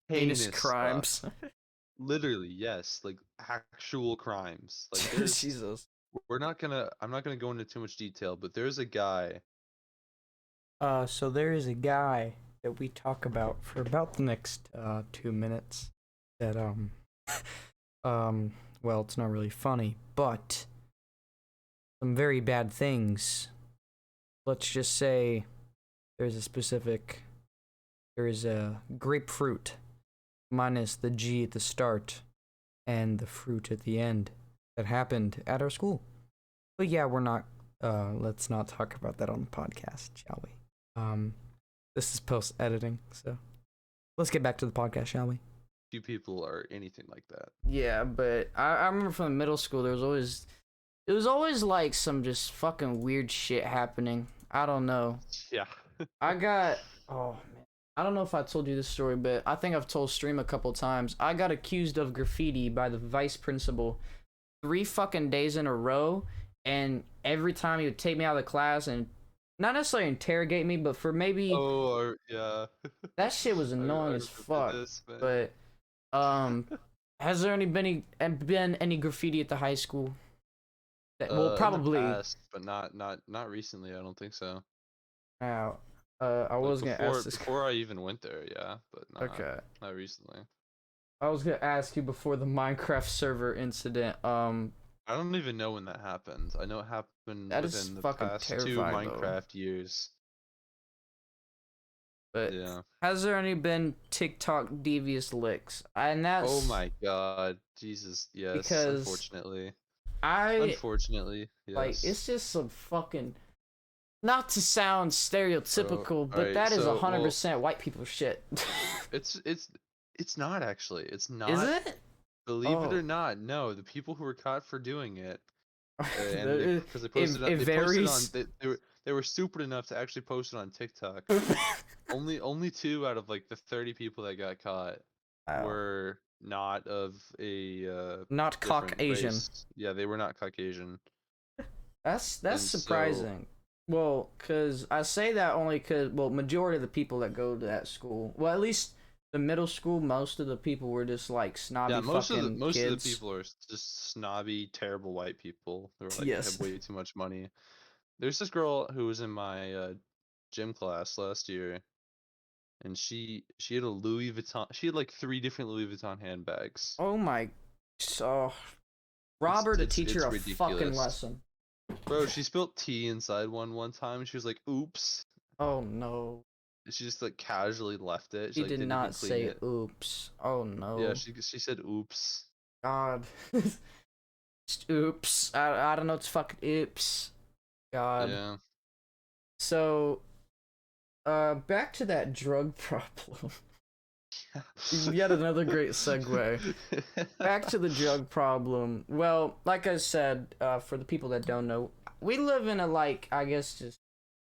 Heinous heinous stuff. crimes. Literally, yes, like actual crimes. Like there's, Jesus. I'm not gonna go into too much detail, but there's a guy. So there is a guy that we talk about for about the next 2 minutes. That well, it's not really funny, but some very bad things. Let's just say there's a grapefruit minus the G at the start and the fruit at the end that happened at our school. But yeah, let's not talk about that on the podcast, shall we? This is post editing, so let's get back to the podcast, shall we? Few people are anything like that. Yeah, but I remember from middle school it was always like some just fucking weird shit happening. I don't know. Yeah. Oh man. I don't know if I told you this story, but I think I've told stream a couple times. I got accused of graffiti by the vice principal 3 fucking days in a row, and every time he would take me out of the class and not necessarily interrogate me, but for maybe Oh, yeah. that shit was I annoying as remember fuck. this, man. But has there been any graffiti at the high school? Well, probably. In the past, but not recently. I don't think so. Now, I Like was gonna ask this. before I even went there, yeah, but Okay. not recently. I was gonna ask you before the Minecraft server incident. I don't even know when that happened. I know it happened That is within the fucking past 2 terrifying, though. Minecraft years. But Yeah. has there any been TikTok devious licks? And that's Oh my god, Jesus, yes. because Unfortunately, like yes. it's just some fucking, not to sound stereotypical, but alright, that is so, 100% white people shit. It's not actually. It's not. Is it? Believe it or not, no. The people who were caught for doing it, and It, because they posted, it they varies. posted on, they were stupid enough to actually post it on TikTok. Only 2 out of like the 30 people that got caught Wow. were not of a Not different Caucasian. race. Yeah, they were not Caucasian. That's And surprising. Well, cause I say that only cause majority of the people that go to that school, well, at least the middle school, most of the people were just like snobby yeah, most fucking of the kids. people are just snobby, terrible white people who are like Yes. have way too much money. There's this girl who was in my gym class last year, and she had a Louis Vuitton. She had like 3 different Louis Vuitton handbags. Oh my, so Robert, to teach her a ridiculous. fucking lesson. Bro, she spilled tea inside one time. She was like, "Oops." Oh no. She just like casually left it. She Like, did didn't not even clean say it. oops. Oh no. Yeah, she said oops. God. Oops. I don't know. It's fucking oops. God. Yeah. So, back to that drug problem. Yet another great segue. Back to the drug problem. Well, like I said, for the people that don't know, we live in a, like, I guess just,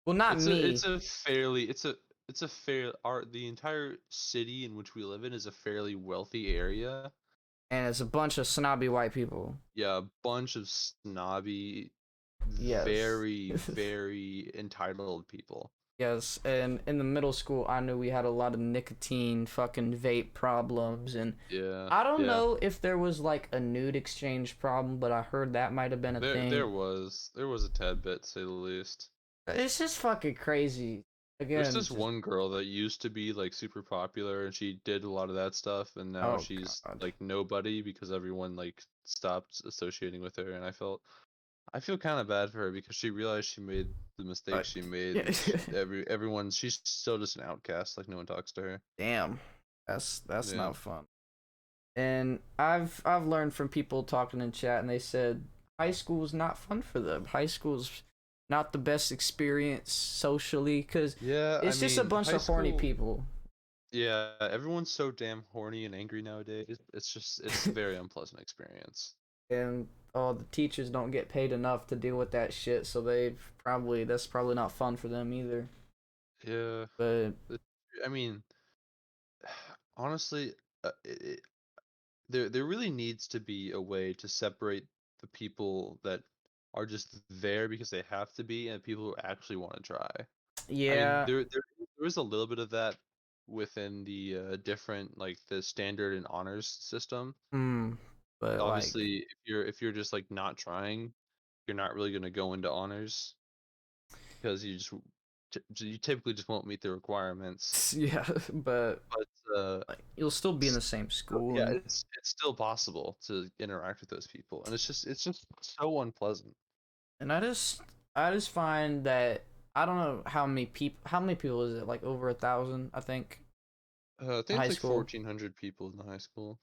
well, not me. It's a fair the entire city in which we live in is a fairly wealthy area. And it's a bunch of snobby white people. Yeah, a bunch of snobby, Yes. very, very entitled people. Yes, and in the middle school, I knew we had a lot of nicotine fucking vape problems, and Yeah. I don't know if there was like a nude exchange problem, but I heard that might have been a thing. There was a tad bit, to say the least. It's just fucking crazy. Again, There's this one girl that used to be like super popular, and she did a lot of that stuff, and now she's like nobody because everyone like stopped associating with her, and I feel kind of bad for her because she realized she made the mistakes she made. Everyone, she's still just an outcast. Like no one talks to her. Damn, that's not fun. And I've learned from people talking in chat, and they said high school was not fun for them. High school's not the best experience socially because it's just a bunch of horny people. Yeah, everyone's so damn horny and angry nowadays. It's a very unpleasant experience. And the teachers don't get paid enough to deal with that shit, so that's probably not fun for them either. Yeah, but I mean, honestly, there really needs to be a way to separate the people that are just there because they have to be and people who actually want to try. Yeah, I mean, there is a little bit of that within the different like the standard and honors system. Hmm. But like, Obviously, if you're just like not trying, you're not really gonna go into honors because you typically just won't meet the requirements. yeah, but But like, you'll still be in the same school, yeah, and it's still possible to interact with those people, and it's just so unpleasant. I just find that I don't know how many people is it, like over 1,000, I think, I in think high it's like school. 1,400 people in the high school,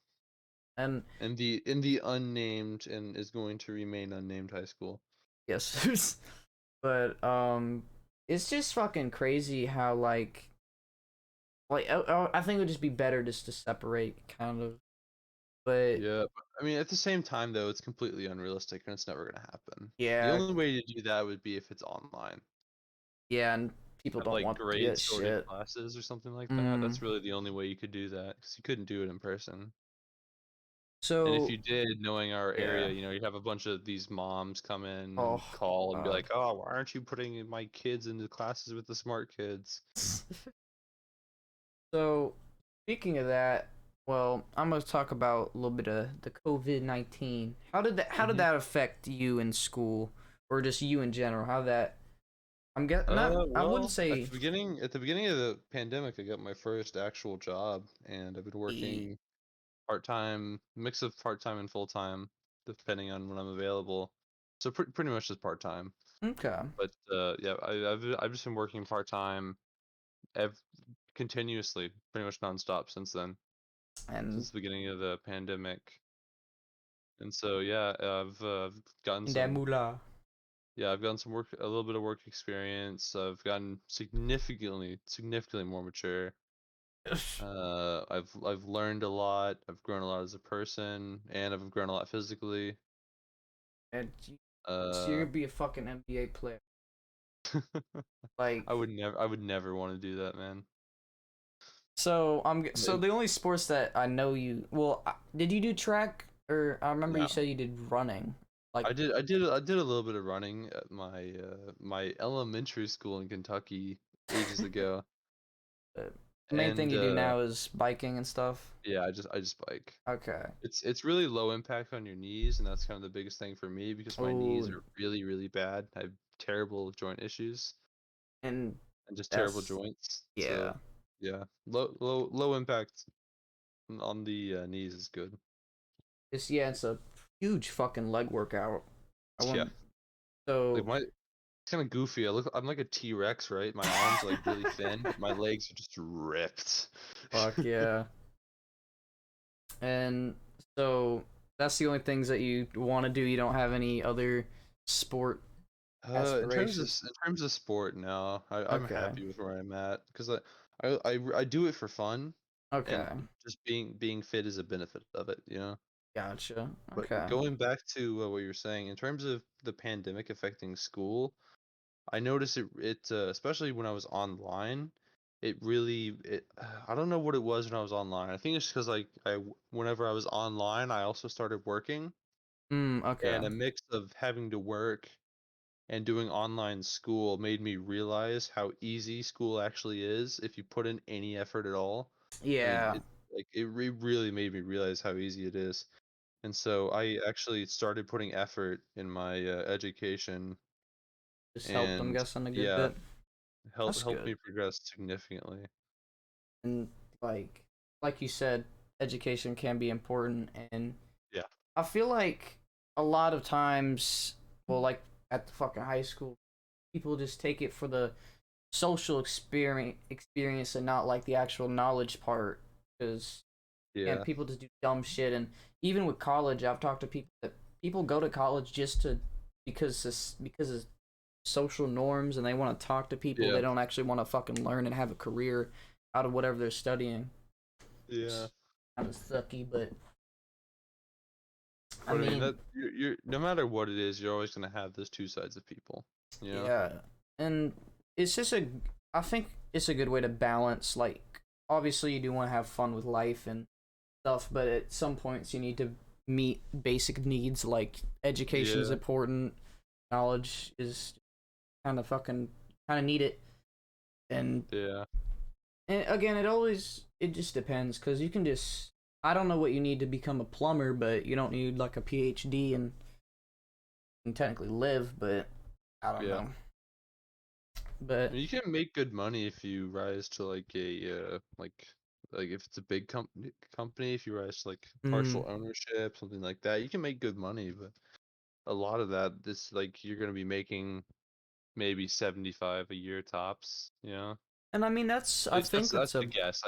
And and the unnamed and is going to remain unnamed high school. yes, but it's just fucking crazy how I think it would just be better just to separate, kind of. But Yeah, but, I mean, at the same time though, it's completely unrealistic and it's never gonna happen. The yeah, only way to do that would be if it's online. yeah, and people Have don't like want to do grade that sorted shit. classes or something like that. Mm. That's really the only way you could do that because you couldn't do it in person. And if So you did, knowing our yeah. area, you'd have a bunch of these moms come in Oh and call and be God. like, "Oh, why aren't you putting my kids into classes with the smart kids?" So, speaking of that, well, I'm gonna talk about a little bit of the COVID-19. How did hmm that affect you in school, or just you in general? How that I'm get not I wouldn't Well, say at the beginning of the pandemic, I got my first actual job, and I've been e- working part-time, mix of part-time and full-time, depending on when I'm available. So pretty much just part-time. okay, But yeah, I've just been working part-time ev continuously, pretty much nonstop since then, and since the beginning of the pandemic. And so yeah, I've gotten in that some moolah. yeah, I've gotten some work, a little bit of work experience. I've gotten significantly more mature. I've learned a lot. I've grown a lot as a person, and I've grown a lot physically. And so you're Uh, gonna be a fucking NBA player. Like, I would never want to do that, man. so It- the only sports that I know did you do track, or I remember you no, said you did running. Like, I did a little bit of running at my elementary school in Kentucky ages ago, the main thing and you do now is biking and stuff. yeah, I just bike. Okay. It's really low impact on your knees, and that's kind of the biggest thing for me because my knees Oh, are really bad. I have terrible joint issues and and just terrible that's joints. yeah. So yeah, low impact on the knees is good. It's a huge fucking leg workout. I Yeah, want like so it's kind of goofy. I'm like a T-Rex, right? My arms are like really thin, but my legs are just ripped. fuck yeah. And so that's the only things that you want to do. You don't have any other sport aspirations. In terms of sport, no, I'm Okay. happy with where I'm at because I do it for fun, and Okay. just being fit is a benefit of it, you know. Gotcha. But Okay. going back to what you were saying, in terms of the pandemic affecting school, I noticed especially when I was online. I don't know what it was when I was online. I think it's because like whenever I was online, I also started working, Okay. and a mix of having to work and doing online school made me realize how easy school actually is if you put in any effort at all. I mean, Yeah. really made me realize how easy it is. And so I actually started putting effort in my education, Just helped, I'm and guessing, a good yeah, bit. help That's helped good. me progress significantly. And like you said, education can be important, and Yeah, I feel like a lot of times, well, like at the fucking high school, people just take it for the social experience and not like the actual knowledge part, because and yeah, people just do dumb shit. And even with college, I've talked to people that people go to college just to because of social norms, and they want to talk to people. yeah, They don't actually want to fucking learn and have a career out of whatever they're studying. yeah. It's kind of sucky, but I But I mean mean, that you're no matter what it is, you're always gonna have those two sides of people. You know? yeah. And it's just I think it's a good way to balance. Like, obviously, you do want to have fun with life and stuff, but at some points, you need to meet basic needs. Like, education is Yeah, important, knowledge is kind of need it. And yeah. And again, it just depends because you can just I don't know what you need to become a plumber, but you don't need like a PhD and you can technically live, but I don't Yeah. know. But You can make good money if you rise to like a like if it's a big company, if you rise to like mm, partial ownership, something like that, you can make good money, but a lot of that this like you're gonna be making maybe 75 a year tops, you know? and I mean At I least think that's that's a a guess.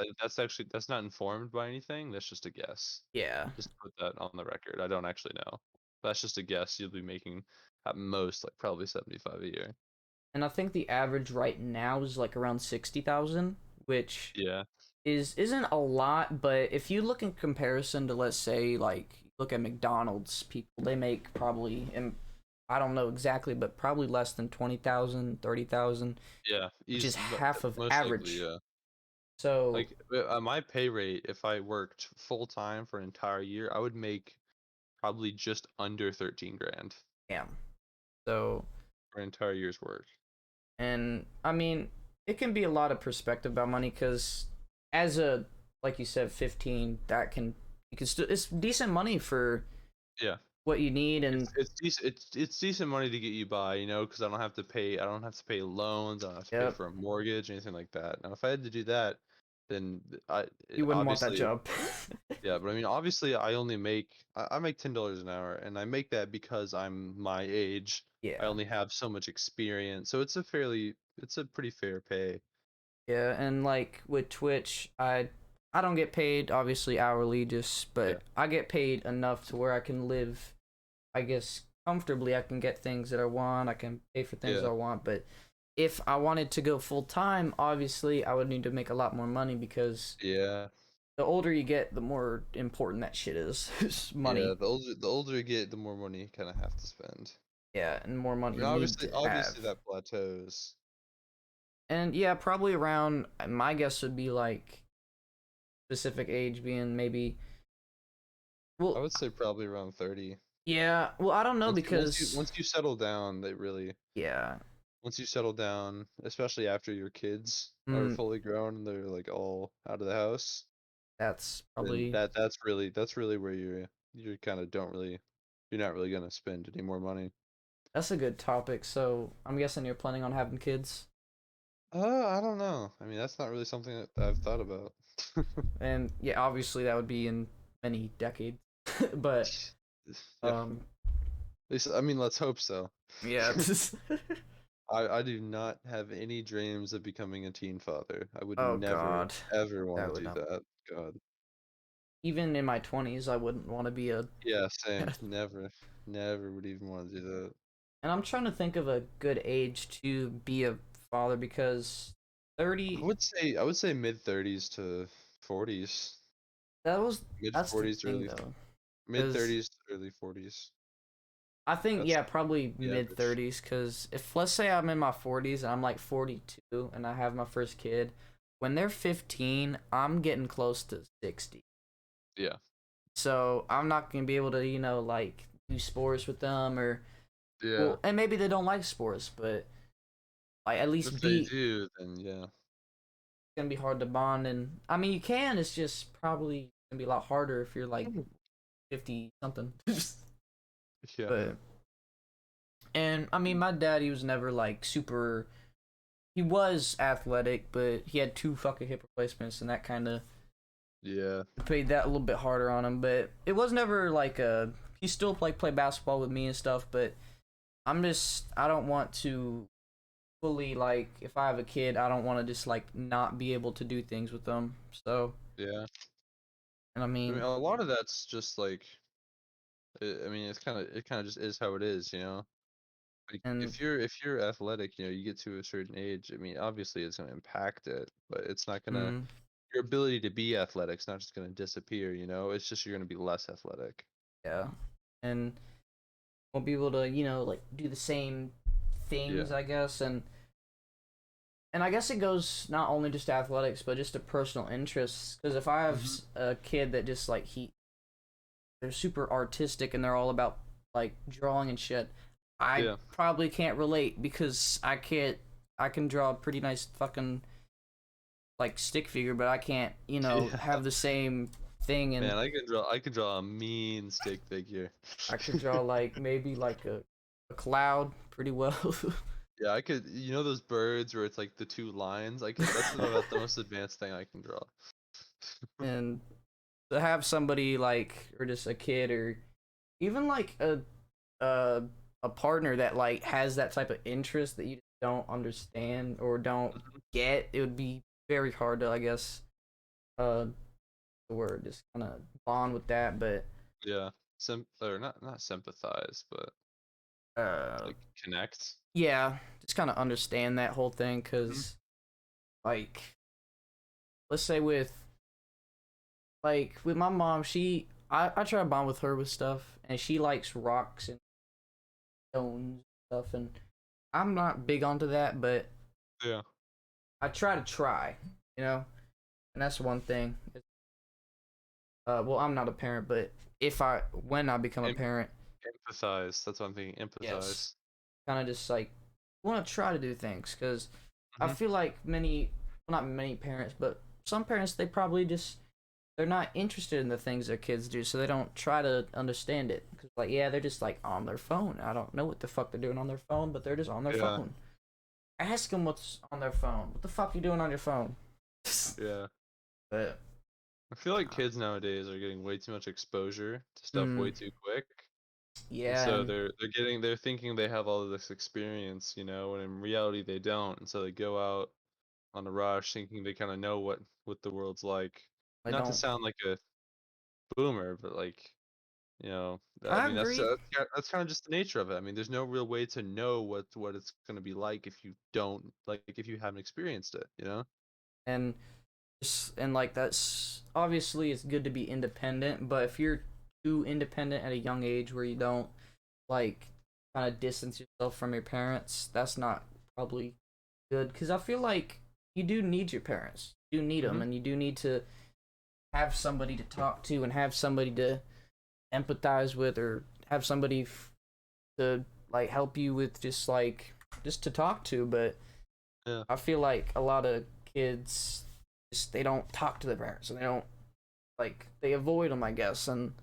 That's not informed by anything. That's just a guess. yeah. Just to put that on the record. I don't actually know. That's just a guess. You'll be making at most like probably 75 a year. And I think the average right now is like around 60,000, which Yeah. isn't a lot, but if you look in comparison to, let's say, like look at McDonald's, people they make probably, and I don't know exactly, but probably less than 20,000, 30,000, Yeah. which is Easy, half of most likely, average. yeah. So Like my pay rate, if I worked full time for an entire year, I would make probably just under 13 grand yeah. So for an entire year's work. and I mean it can be a lot of perspective about money because as a like you said 15 that can you can still it's decent money for Yeah. what you need and It's decent. It's decent money to get you by, you know, because I don't have to pay. I don't have to pay loans. I don't have to pay yep for a mortgage, anything like that. Now, if I had to do that, then you wouldn't want that obviously, job. yeah. But I mean, obviously, I only make I make $10 an hour, and I make that because I'm my age. I Yeah. only have so much experience, so it's a pretty fair pay. Yeah, and like with Twitch, I don't get paid obviously hourly just Yeah, but I get paid enough to where I can live I guess comfortably. I can get things that I want, I can pay for things yeah, I want, but if I wanted to go full time, obviously I would need to make a lot more money because yeah, the older you get, the more important that shit is. Is yeah. money. The older you get, the more money you kind of have to spend. Yeah, and more money I mean, you need obviously, to have. obviously that plateaus. And yeah, probably around my guess would be like specific age being maybe I well would say probably around 30. yeah, well I don't know because Once you settle down, yeah, once you settle down, especially after your kids are mm, fully grown and they're like all out of the house, that's then probably that's really where you kind of don't really you're not really gonna spend any more money. that's a good topic. So I'm guessing you're planning on having kids, I don't know. I mean, that's not really something that I've thought about. and yeah, obviously that would be in many decades, but Yeah, um, at least I mean, let's hope so. yeah, I do not have any dreams of becoming a teen father. I would oh never god, ever that want to would do not. that. God. Even in my 20s, I wouldn't want to be a. Yeah, same. Never, never would even want to do that. And I'm trying to think of a good age to be a father because 30 I would say mid 30s to 40s. that was Mid that's the 40s to thing though mid because 30s to early 40s. I think That's yeah probably the mid average. 30s because if let's say I'm in my 40s and I'm like 42 and I have my first kid when they're 15 I'm getting close to 60 Yeah. so I'm not gonna be able to like do sports with them or Yeah. well and maybe they don't like sports but like at least If they be do, then yeah. gonna be hard to bond and I mean you can it's just probably gonna be a lot harder if you're like 50 something Yeah. but and I mean my dad he was never like super he was athletic but he had two fucking hip replacements and that kind of Yeah. paid that a little bit harder on him but it was never like a he still like play basketball with me and stuff but I don't want to fully like if I have a kid I don't want to just like not be able to do things with them so Yeah. and I I mean, mean a lot of that's just like I mean, it kind of just is how it is, you know. Like and if you're athletic, you know, you get to a certain age. I mean, obviously it's going to impact it, but it's not going to mm, your ability to be athletic is not just going to disappear, you know? It's just you're going to be less athletic. yeah and won't be able to like do the same things Yeah. I guess and I guess it goes not only just to athletics but just to personal interests because if I have Hmm. a kid that just like they're super artistic and they're all about like drawing and shit I Yeah. probably can't relate because I can draw pretty nice fucking like stick figure, but I can't, Yeah. have the same thing. And Man, I can draw a mean stick figure. I could draw like maybe like a cloud pretty well. Yeah, I could, those birds where it's like the two lines? That's about the most advanced thing I can draw. And to have somebody like, or just a kid, or even like a a partner that like has that type of interest that you don't understand or don't Mhm. get, it would be very hard to, I guess, uh the word, just kind of bond with that. But Yeah. Or not sympathize, but uh like connect. yeah, just kind of understand that whole thing. Mhm. Because like, let's say with my mom, I try to bond with her with stuff, and she likes rocks and stones and stuff, and I'm not big onto that, but Yeah. I try, you know, and that's one thing. Well, I'm not a parent, but when I become a Em- parent, Empathize. That's what I'm thinking. yes, Empathize. kind of just like want to try to do things, because I Hmm. feel like well, not many parents, but some parents, they probably just, they're not interested in the things their kids do, so they don't try to understand it. Cause like, yeah, they're just like on their phone. I don't know what the fuck they're doing on their phone, but they're just on their Yeah. phone. Ask them what's on their phone. What the fuck you doing on your phone? Yeah. But I feel like kids nowadays are getting way too much exposure to stuff mm, way too quick. And yeah, so and they're thinking they have all of this experience, when in reality they don't. And so they go out on a rush thinking they kind of know what the world's like. I Not to don't. sound like a boomer, but like, I I mean agree, that's kind of just the nature of it. I mean, there's no real way to know what it's going to be like if you don't like if you haven't experienced it. and like, that's obviously, it's good to be independent, but if you're too independent at a young age where you don't like kind of distance yourself from your parents, that's not probably good. Because I feel like you do need your parents, you do need them, Mhm. and you do need to have somebody to talk to and have somebody to empathize with, or have somebody to like help you with, just to talk to. But Yeah. I feel like a lot of kids, just, they don't talk to their parents, and they don't, like, they avoid them, I guess. And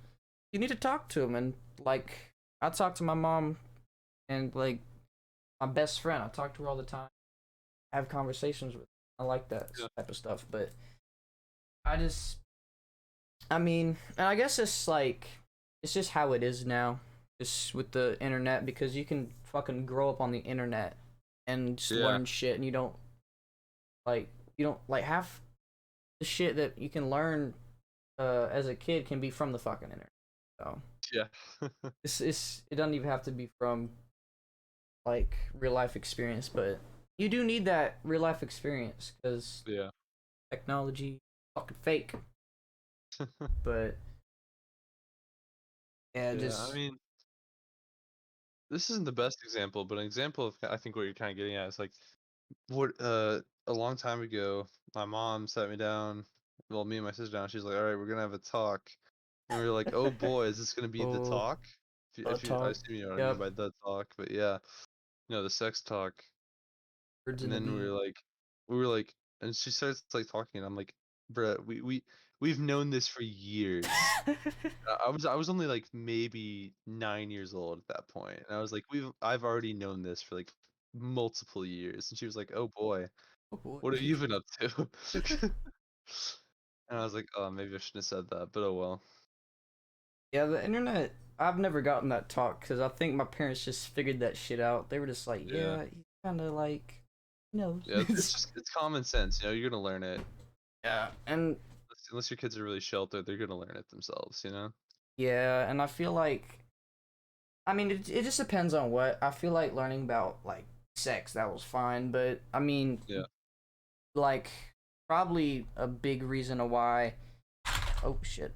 you need to talk to them. And like, I talk to my mom, and like my best friend, I talk to her all the time, have conversations with her. I like that Yeah. type of stuff. But I just, I mean, and I guess it's like, it's just how it is now, just with the internet, because you can fucking grow up on the internet and just Yeah. learn shit, and like you don't like half the shit that you can learn as a kid can be from the fucking internet. So Yeah. it doesn't even have to be from like real life experience, but you do need that real life experience, because Yeah. technology fucking fake. But yeah, Yeah. I just mean, this isn't the best example, but an example of I think what you're kind of getting at is like what a long time ago, my mom sat me down, well, me and my sister down. She's like, "All right, we're gonna have a talk," and we were like, "Oh boy, is this gonna be the oh, talk?" I talk. assume you know what I mean Yep, by the talk, but yeah, the sex talk. birds And in the then bee. we were like, and she starts like talking, and I'm like, "Bruh, we've known this for years." I was only like maybe 9 years old at that point, and I was like, I've already known this for like multiple years. And she was like, "Oh boy, Oh boy. what have you been up to?" And I was like, "Oh, maybe I shouldn't have said that, but oh well." Yeah, the internet. I've never gotten that talk, because I think my parents just figured that shit out. They were just like, Yeah, yeah, he's kind of like, he yeah, it's knows. just it's common sense. You're gonna learn it. Yeah, and Unless your kids are really sheltered, they're gonna learn it themselves. yeah, and I feel like, I mean, it just depends on what. I feel like learning about like sex, that was fine, but I mean, Yeah, like, probably a big reason of why. Oh shit.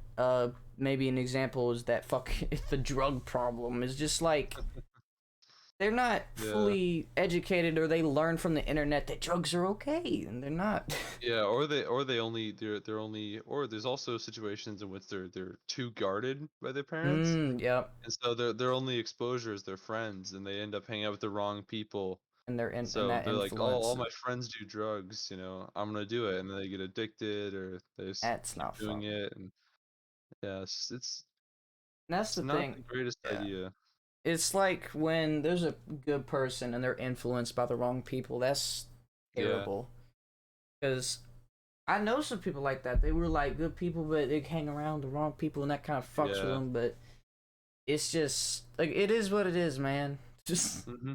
Maybe an example is that fuck the drug problem is just like, they're not yeah. fully educated, or they learn from the internet that drugs are okay, and they're not. Yeah, or they only they're only or there's also situations in which they're too guarded by their parents, Yep. and so their only exposure is their friends, and they end up hanging out with the wrong people, and they're in So that they're like, oh, influence. all my friends do drugs, I'm gonna do it, and then they get addicted or they just That's keep not fun. doing it, and yeah, it's And that's it's the not thing. the greatest Yeah. idea. It's like when there's a good person and they're influenced by the wrong people. That's Yeah, terrible. Because I know some people like that. They were like good people, but they hang around the wrong people, and that kind of fucks with yeah, them. But it's just like it is what it is, man. Just hmm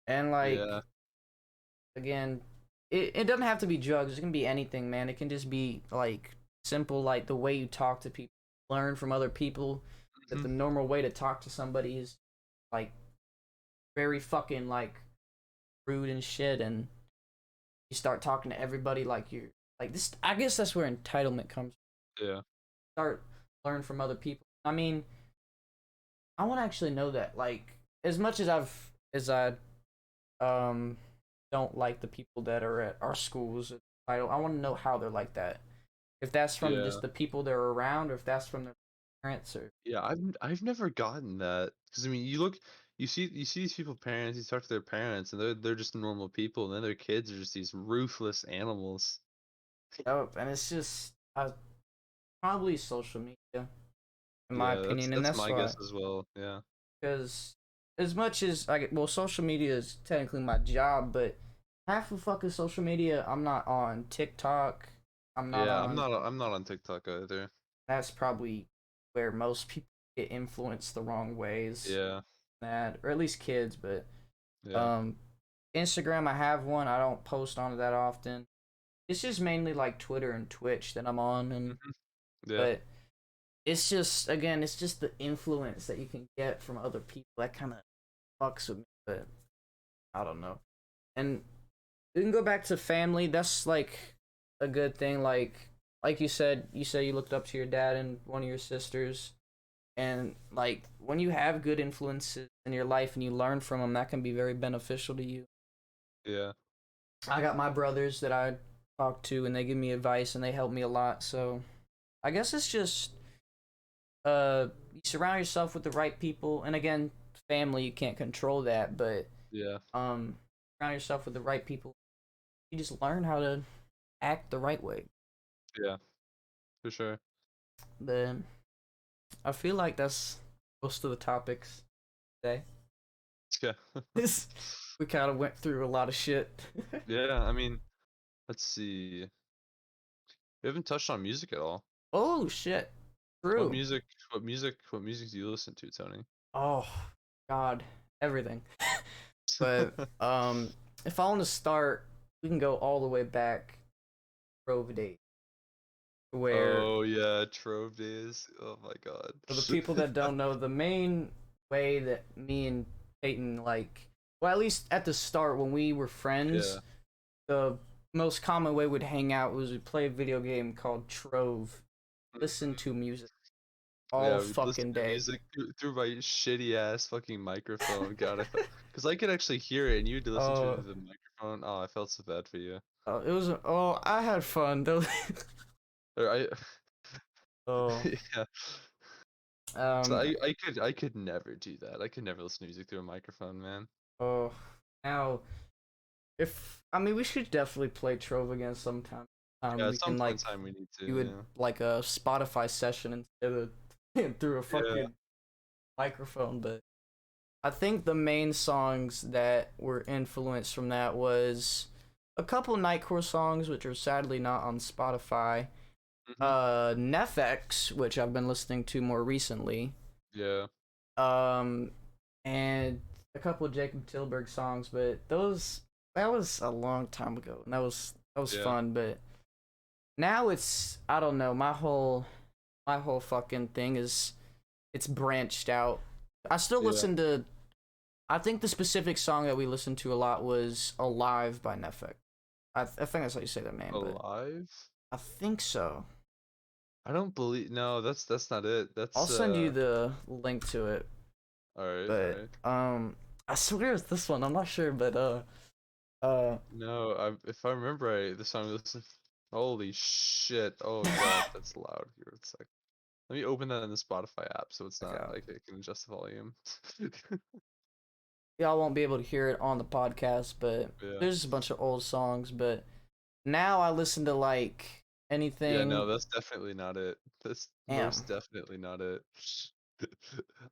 and like yeah, again, it doesn't have to be drugs. It can be anything, man. It can just be like simple, like the way you talk to people, learn from other people. That hmm the normal way to talk to somebody is like very fucking like rude and shit, and you start talking to everybody like you're like this. I guess that's where entitlement comes. yeah, Start learn from other people. I mean, I want to actually know that. Like, as much as I um don't like the people that are at our schools, I want to know how they're like that. If that's from yeah, just the people they're around, or if that's from their parents, or yeah. I've never gotten that because I mean, you see these people parents, you talk to their parents, and they're just normal people, and then their kids are just these ruthless animals. oh, and it's just probably social media, in my Yeah, that's opinion, and that's that's my why guess as well. Yeah, because as much as I get, well, social media is technically my job, but half of fucking social media, I'm not on TikTok. I'm not yeah. on. I'm not on TikTok either. That's probably where most people get influenced the wrong ways. Yeah, That, or at least kids, but yeah, um, Instagram, I have one. I don't post on it that often. It's just mainly like Twitter and Twitch that I'm on, and hmm yeah, but it's just again, it's just the influence that you can get from other people that kind of fucks with me. But I don't know. And we can go back to family. That's like a good thing. Like you said you looked up to your dad and one of your sisters, and like when you have good influences in your life and you learn from them, that can be very beneficial to you. yeah, I got my brothers that I talk to, and they give me advice and they help me a lot. So I guess it's just you surround yourself with the right people, and again, family you can't control that, but yeah, surround yourself with the right people. You just learn how to act the right way. yeah, for sure. But I feel like that's most of the topics today. Yeah. We kind of went through a lot of shit. Yeah, I mean, let's see. We haven't touched on music at all. Oh shit. What True. music, what music do you listen to, Tony? Oh god, everything. But if I want to start, we can go all the way back Grove days where Oh yeah, Trove days. Oh my God. for the people that don't know, the main way that me and Peyton like well at least at the start when we were friends, Yeah. the most common way we'd hang out was we'd play a video game called Trove, listen Mhm. to music all Yeah, we'd listen fucking to day. music through my shitty ass fucking microphone. God, I felt because I could actually hear it, and you had to listen to it Oh, through the microphone. Oh, I felt so bad for you. it was oh I had fun though. Or Oh, yeah. So um, I could never do that. I could never listen to music through a microphone, man. oh, now if I mean we should definitely play Trove again sometime. Yeah, We some can point in like time we need to. do it Yeah. like a Spotify session instead of through a Yeah. fucking microphone. But I think the main songs that were influenced from that was a couple Nightcore songs, which are sadly not on Spotify. hmm Nefx, which I've been listening to more recently. Yeah. Um, and a couple of Jacob Tilburg songs, but those that was a long time ago, and that was Yeah. fun. But now it's I don't know. My whole fucking thing is it's branched out. I still Yeah. listen to. I think the specific song that we listened to a lot was "Alive" by Nefek. I think that's how you say that name, but Alive? I think so. I don't believe. No, that's not it. I'll That's send you the link to it. All right, all But right. I swear it's this one. I'm not sure, but uh, No, if I remember right, the song listen. Holy shit! Oh God, that's loud. Here, it's like. Let me open that in the Spotify app so it's not okay. like I can adjust the volume. y'all won't be able to hear it on the podcast, but Yeah. there's a bunch of old songs. But now I listen to like Yeah, anything. no, that's definitely not it. That's most Damn, definitely not it.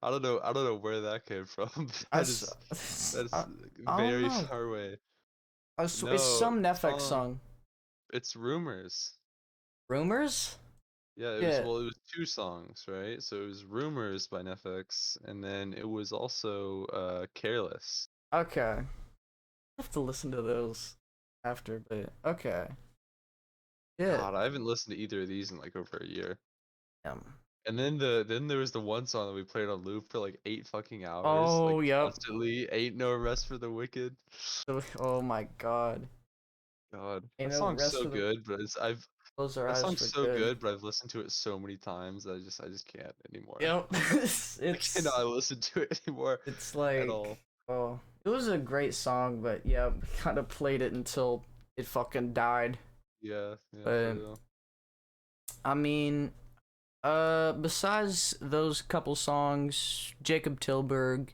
I don't know where that came from. but I, That s- is that's I, I don't very know. far away. It's No, some the Netflix song, song. it's Rumors. Rumors? Yeah, it was Yeah. well, it was two songs, right? So it was Rumors by Netflix, and then it was also Careless. Okay. I have to listen to those after, but okay. Yeah. God, I haven't listened to either of these in like over a year. Um. And then there was the one song that we played on loop for like 8 fucking hours, like Oh, yep. constantly. Ain't no rest for the wicked. Oh my God. God, Ain't that no song's rest so for the. good, but it's I've Close our that eyes song's for so good. good, but I've listened to it so many times that I just can't anymore. Yep. I cannot listen to it anymore It's at like, all. oh, it was a great song, but yeah, we kind of played it until it fucking died. Yeah, yeah, for But real. I mean, besides those couple songs, Jacob Tilburg,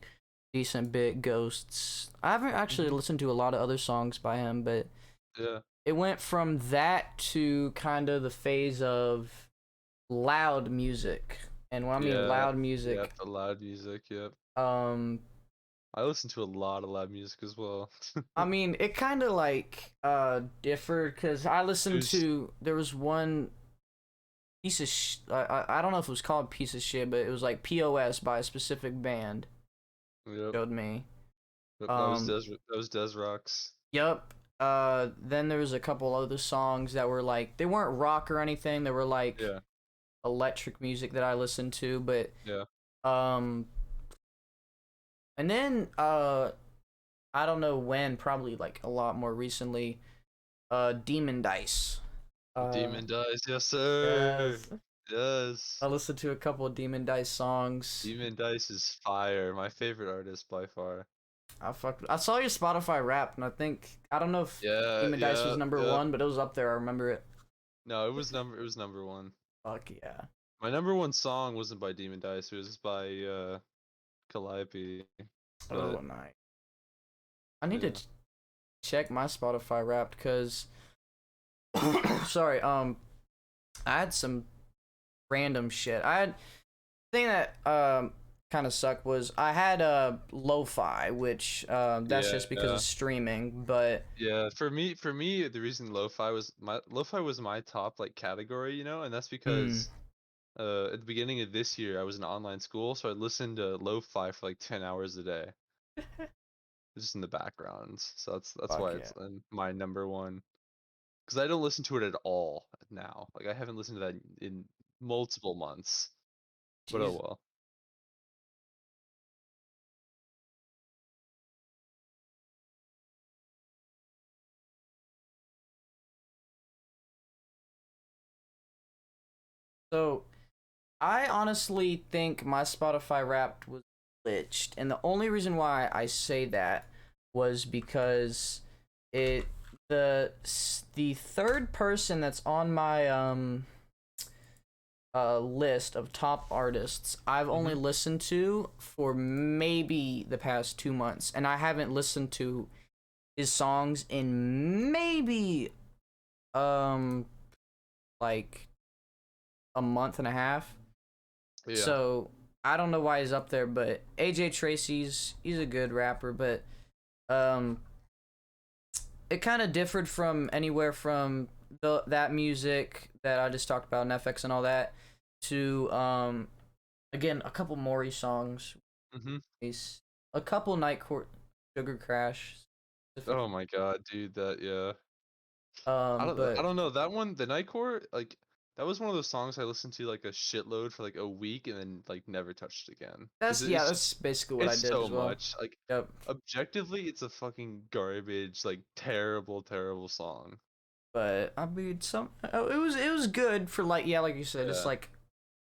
decent bit, Ghosts. I haven't actually Hmm. listened to a lot of other songs by him, but Yeah, it went from that to kind of the phase of loud music. And when I mean yeah, loud yeah. music, The loud music. Yep. um, I listen to a lot of loud music as well. I mean it kind of like differed because I listened Who's to there was one piece of I don't know if it was called piece of shit, but it was like POS by a specific band. Yep. Showed me. Yep, Um, That was Des Rocks. yep. Then there was a couple other songs that were like they weren't rock or anything. They were like Yeah, electric music that I listened to, but yeah, um, and then I don't know when, probably like a lot more recently. Demon Dice. Uh, Demon Dice, yes sir. yes. I Yes. listened to a couple of Demon Dice songs. Demon Dice is fire. My favorite artist by far. I saw your Spotify rap, and I don't know if Yeah, Demon Dice was yeah, number yep. one, but it was up there. I remember it. No, it was number one. Fuck yeah. My number one song wasn't by Demon Dice, it was by Calliope. Oh, But nice. I need to yeah. check my Spotify Wrapped because, sorry, I had some random shit. I had thing that kind of sucked was I had lo-fi, which that's just because Yeah. of streaming, but Yeah, for me, the reason lo-fi was my top like category, and that's mm, because at the beginning of this year I was in online school, so I listened to lo-fi for like 10 hours a day, just in the background. So that's fuck why it's yeah, my number one. Because I don't listen to it at all now. Like I haven't listened to that in multiple months. But oh jeez. well. So I honestly think my Spotify Wrapped was glitched, and the only reason why I say that was because it the third person that's on my list of top artists I've only Hmm. listened to for maybe the past 2 months, and I haven't listened to his songs in maybe um like a month and a half. Yeah. So I don't know why he's up there, but AJ Tracy's he's a good rapper, but um it kind of differed from anywhere from that music that I just talked about, Netflix and all that, to again a couple Maury songs, Hmm. a couple Nightcore, Sugar Crash, Oh specifically. my God, dude, that yeah. I But don't know that one, the Nightcore, like that was one of those songs I listened to like a shitload for like a week and then like never touched again. Because it's that's just basically what I it's did so as well. much. Like Yep. objectively, it's a fucking garbage, like terrible, terrible song. But I mean, it was good for like yeah, like you said, just Yeah. like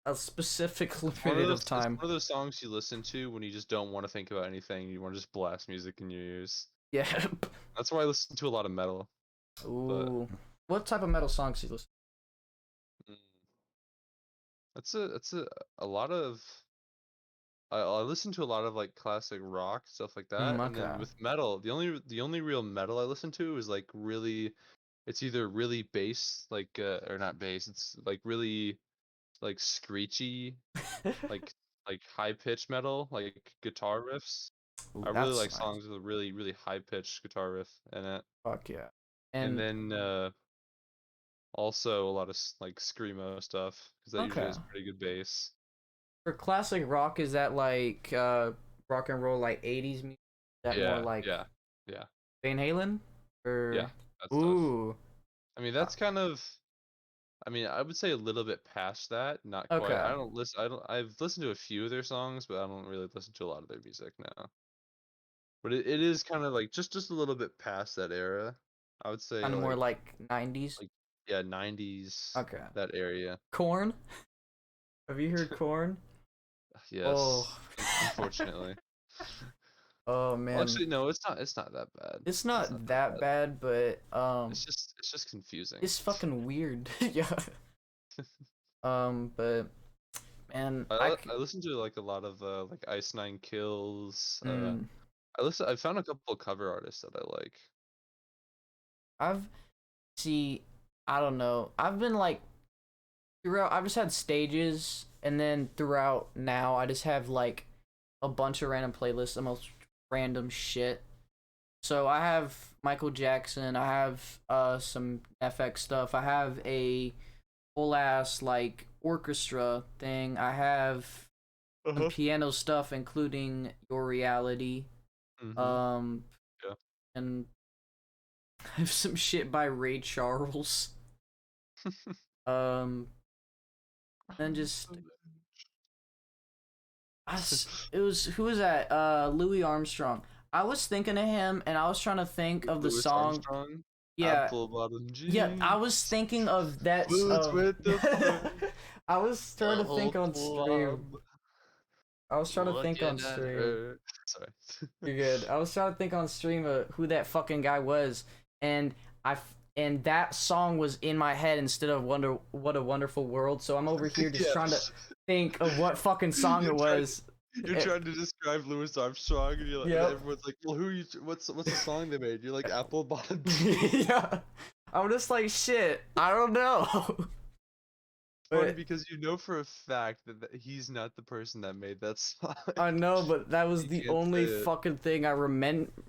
a specific It's one of limited of those it's time. one of those songs you listen to when you just don't want to think about anything, you want to just blast music in your ears. Yeah. That's why I listen to a lot of metal. But Ooh. What type of metal songs do you listen? mm, that's a lot of I listen to a lot of like classic rock stuff like that, and then Okay. with metal, the only real metal I listen to is like really, it's either really bass like or not bass, it's like really like screechy, like high pitched metal, like guitar riffs. Ooh, I really that's like nice. songs with a really really high pitched guitar riff in it, Fuck yeah. and And then also a lot of like screamo stuff because that usually okay. has pretty good bass. For classic rock, is that like rock and roll like 80s music? Is that more Yeah, like yeah, yeah, Van Halen? yeah. Or That stuff. ooh. I mean, uh, that's kind of. I mean, I would say a little bit past that. Not quite. Okay. I don't listen. I don't. I've listened to a few of their songs, but I don't really listen to a lot of their music now. But it is kind of like just a little bit past that era. I would say Kind of more like 90s. like yeah, 90s, Okay. that area. Corn? Have you heard Corn? Oh. Yes, unfortunately. Oh Well, man. actually, no, it's not that bad. It's It's not not that that bad. bad, but It's just confusing. it's fucking weird. Yeah. But man, I listen to like a lot of like Ice Nine Kills. mm, I found a couple of cover artists that I like. I've see I don't know. I've been like throughout I've just had stages, and then throughout now I just have like a bunch of random playlists, the most random shit. So I have Michael Jackson, I have some FX stuff, I have a full ass like orchestra thing, I have some Uh-huh. piano stuff including Your Reality. Mm-hmm. Um Yeah. and I have some shit by Ray Charles. Um then just it was who was that? Louis Armstrong. I was thinking of him, and I was trying to think of the Louis song. Armstrong, Yeah, apple bottom yeah. I was jeans, thinking of that. boots Of with the fur, I was trying the to think whole on stream. club I was trying to think on looking at stream. her. Sorry. You're good. I was trying to think on stream of who that fucking guy was, and and that song was in my head instead of Wonder What a Wonderful World. So I'm over here just Yeah. trying to think of what fucking song it You're trying was. you're trying to describe Louis Armstrong, and you're like, and Yep. everyone's like, well, what's the song they made? You're like apple bottom jeans. Yeah. I'm just like shit. I don't know. Funny But because you know for a fact that he's not the person that made that song. I know, but that was You the can't say only it. fucking thing I Yeah.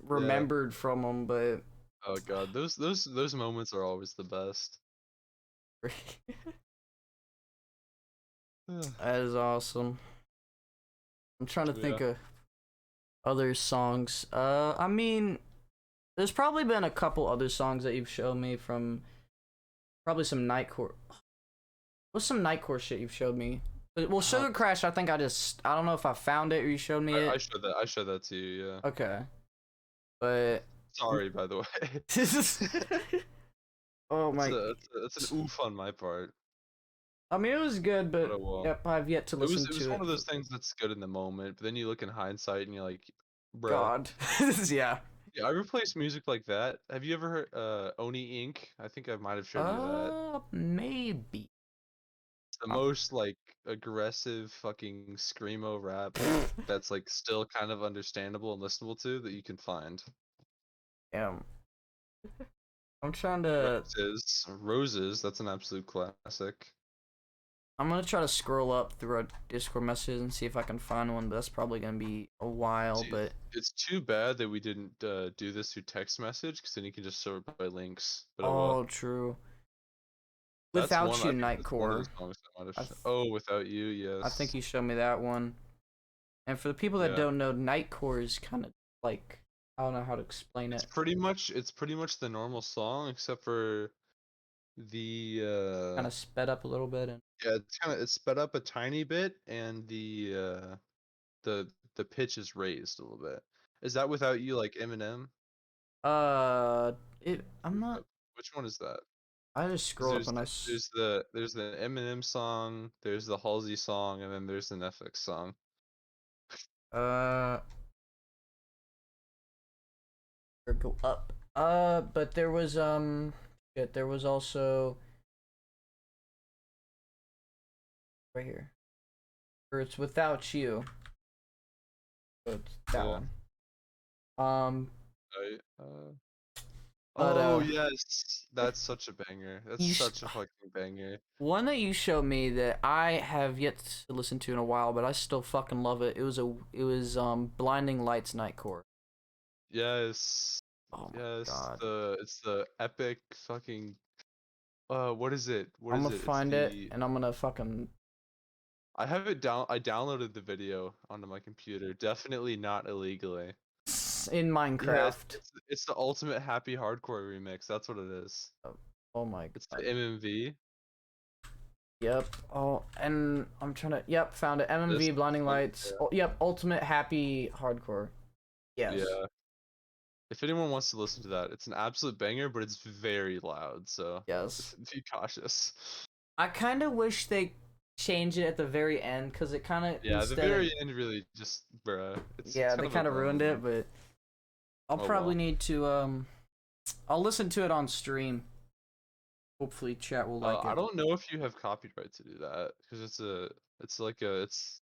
remembered from him. But Oh god, those moments are always the best. that is awesome. I'm trying to Yeah. think of other songs. I mean, there's probably been a couple other songs that you've shown me from probably some Nightcore. What's some Nightcore shit you've showed me? Well, Uh, Sugar Crash. I don't know if I found it or you showed me I it. showed that. I showed that to you. Yeah. Okay, but Sorry, by the way. this is. Oh It's my. a it's an oof on my part, I mean, it was good, but but oh well. yep, I've yet to It was listen it was to one it. of those things that's good in the moment, but then you look in hindsight and you're like, bruh. God, yeah. Yeah, I replace music like that. Have you ever heard Oni Inc? I think I might have shown you that. Maybe. It's the most like aggressive fucking screamo rap that's like still kind of understandable and listenable to that you can find. Damn. I'm trying to. Roses, that's an absolute classic. I'm gonna try to scroll up through our Discord messages and see if I can find one, but that's probably gonna be a while. See, But it's too bad that we didn't do this through text message, because then you can just sort by links. But oh well. oh, true. That's Without one. You, I think that's one of the Nightcore. songs I might have. I th- Oh, Without You, I think yes. you showed me that one. And for the people that Yeah. don't know, Nightcore is kind of like I don't know how to explain it. It's pretty much the normal song except for the Kind of sped up a little bit and. yeah, it's sped up a tiny bit, and the pitch is raised a little bit. Is that Without You like Eminem? It. I'm not. Which one is that? I just 'Cause scroll up and there's the Eminem song, there's the Halsey song, and then there's an FX song. uh or go up. But there was shit. There was also right here. Or it's Without You. So it's that Yeah. one. Right. But Oh yes, that's such a banger. That's you such a fucking banger. one that you showed me that I have yet to listen to in a while, but I still fucking love it. It was Blinding Lights Nightcore. Yes. Oh my Yes. god. It's the epic fucking what is it? What I'm is gonna it? It's find it the and I'm gonna fucking I have it down I downloaded the video onto my computer. Definitely not illegally. in Yeah, Minecraft. it's the ultimate happy hardcore remix. That's what it is. Oh my It's god. the MMV. Yep. Oh, and I'm trying to. Yep, found it. This MMV Blinding one, Lights. Oh, yep, Ultimate Happy Hardcore. Yes. yeah. If anyone wants to listen to that, it's an absolute banger, but it's very loud, so Yes. be cautious. I kind of wish they changed it at the very end because it kind of Yeah, the instead of very end really just bruh. It's yeah kind they of a kind of bummer. ruined it, but I'll Oh probably well. need to I'll listen to it on stream. Hopefully, chat will like I it. don't know if you have copyright to do that because it's like a it's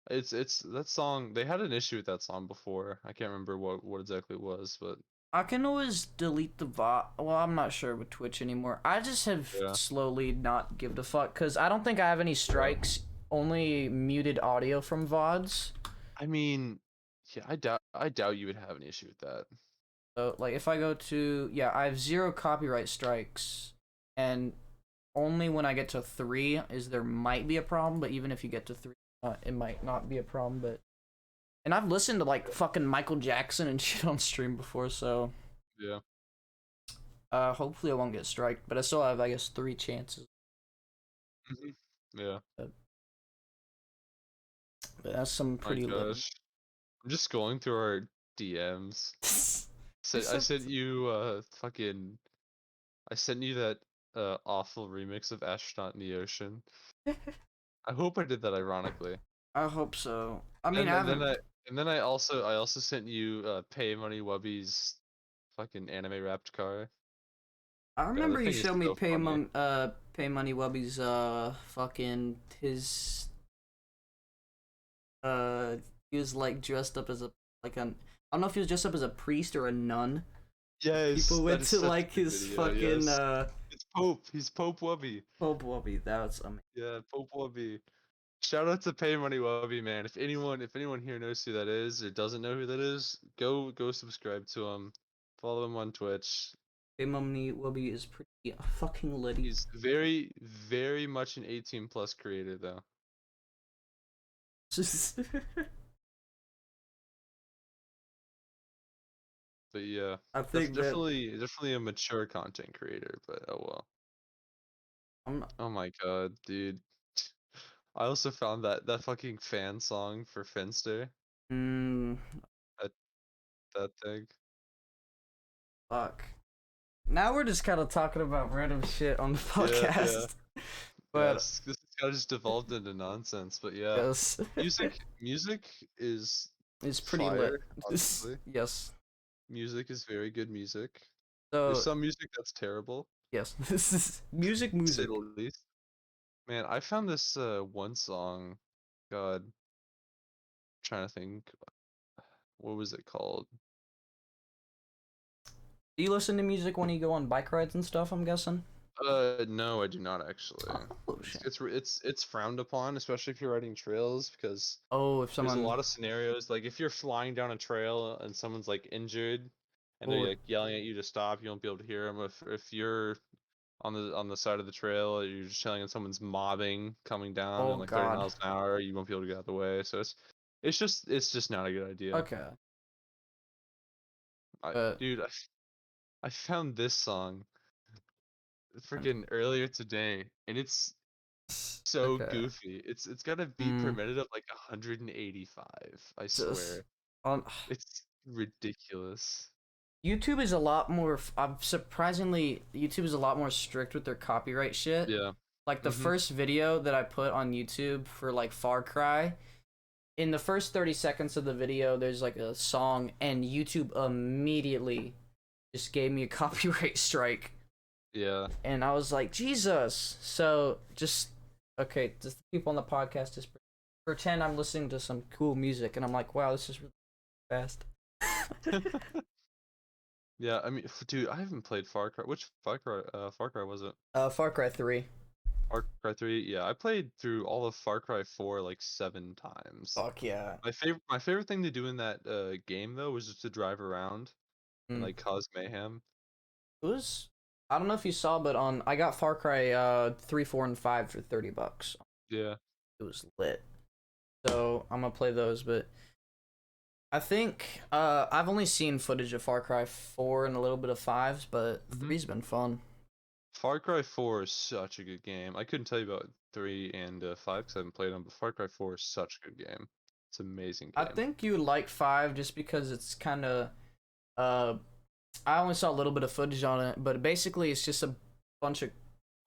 that song. They had an issue with that song before. I can't remember what exactly it was, but I can always delete the VOD. Well, I'm not sure with Twitch anymore. I just have yeah, slowly not give a fuck because I don't think I have any yeah. strikes. Only muted audio from VODs. I mean, yeah, I doubt you would have an issue with that. So, like, if I go to yeah, I have 0 copyright strikes, and only when I get to 3 is there might be a problem. But even if you get to 3, it might not be a problem. But and I've listened to like fucking Michael Jackson and shit on stream before, so Yeah. hopefully I won't get striked. But I still have, I guess, 3 chances. Yeah. But that's some My pretty lit. gosh. I'm just scrolling through our DMs. There's I some. sent you fucking I sent you that awful remix of Astronaut in the Ocean. I hope I did that ironically. I hope so. I mean, And I and then haven't. I also sent you Pay Money Wubby's fucking anime wrapped car. I God, remember that you thing is showed me so funny. Pay Money Wubby's fucking his uh he was like dressed up as a like an I don't know if he was dressed up as a priest or a nun. Yes, People that went is to such like a good his video. fucking Yes, it's Pope. He's Pope Wubby. Pope Wubby. That was amazing. Yeah, Pope Wubby. Shout out to Pay Money Wubby, man. If anyone here knows who that is or doesn't know who that is, go subscribe to him. Follow him on Twitch. Pay Money Wubby is pretty fucking litty. He's very much an 18 plus creator though. But yeah, I think that definitely a mature content creator, but oh well. I'm not, Oh my god, dude. I also found that fucking fan song for Finster. mm, That that thing. fuck. Now we're just kind of talking about random shit on the Yeah, yeah. podcast. But Yes, this kind of just devolved into nonsense, but yeah. yes, Music is it's pretty lit. fire, honestly. Yes. Music is very good music. There's So some music that's terrible, yes, this is music. to say the Music. least. Man, I found this one song. God, I'm trying to think. What was it called? Do you listen to music when you go on bike rides and stuff? I'm guessing. No, I do not actually. Oh shit. It's frowned upon, especially if you're riding trails, because Oh, if there's a someone. lot of scenarios. Like if you're flying down a trail and someone's like injured, and they're Oh, like yelling at you to stop, you won't be able to hear them. If you're on the side of the trail, you're just chilling and someone's mobbing coming down in oh like 30 God. miles an hour, you won't be able to get out of the way. So it's just not a good idea. Okay. But Dude, I found this song freaking earlier today, and it's so okay. goofy. It's got a beat per Mm, minute of like 185. I just swear. on It's ridiculous. YouTube is a lot more. I'm surprisingly YouTube is a lot more strict with their copyright shit. Yeah. Like the Mhm. first video that I put on YouTube for like Far Cry, in the first 30 seconds of the video, there's like a song, and YouTube immediately just gave me a copyright strike. Yeah. And I was like, Jesus. So just okay, just the people on the podcast just pretend I'm listening to some cool music, and I'm like, wow, this is really fast. Yeah, I mean, dude, I haven't played Far Cry. Which Far Cry was it? Far Cry 3. Far Cry 3. Yeah, I played through all of Far Cry 4 like 7 times. Fuck yeah. My favorite thing to do in that game though was just to drive around and Mm. like cause mayhem. It was. I don't know if you saw, but on I got Far Cry 3, 4, and 5 for $30. Yeah. It was lit. So I'm gonna play those, but I think I've only seen footage of Far Cry 4 and a little bit of 5's, but hmm 3's been fun. Far Cry 4 is such a good game. I couldn't tell you about 3 and 5 because I haven't played them, but Far Cry 4 is such a good game. It's an amazing I game. think you would like 5 just because it's kind of uh I only saw a little bit of footage on it, but basically it's just a bunch of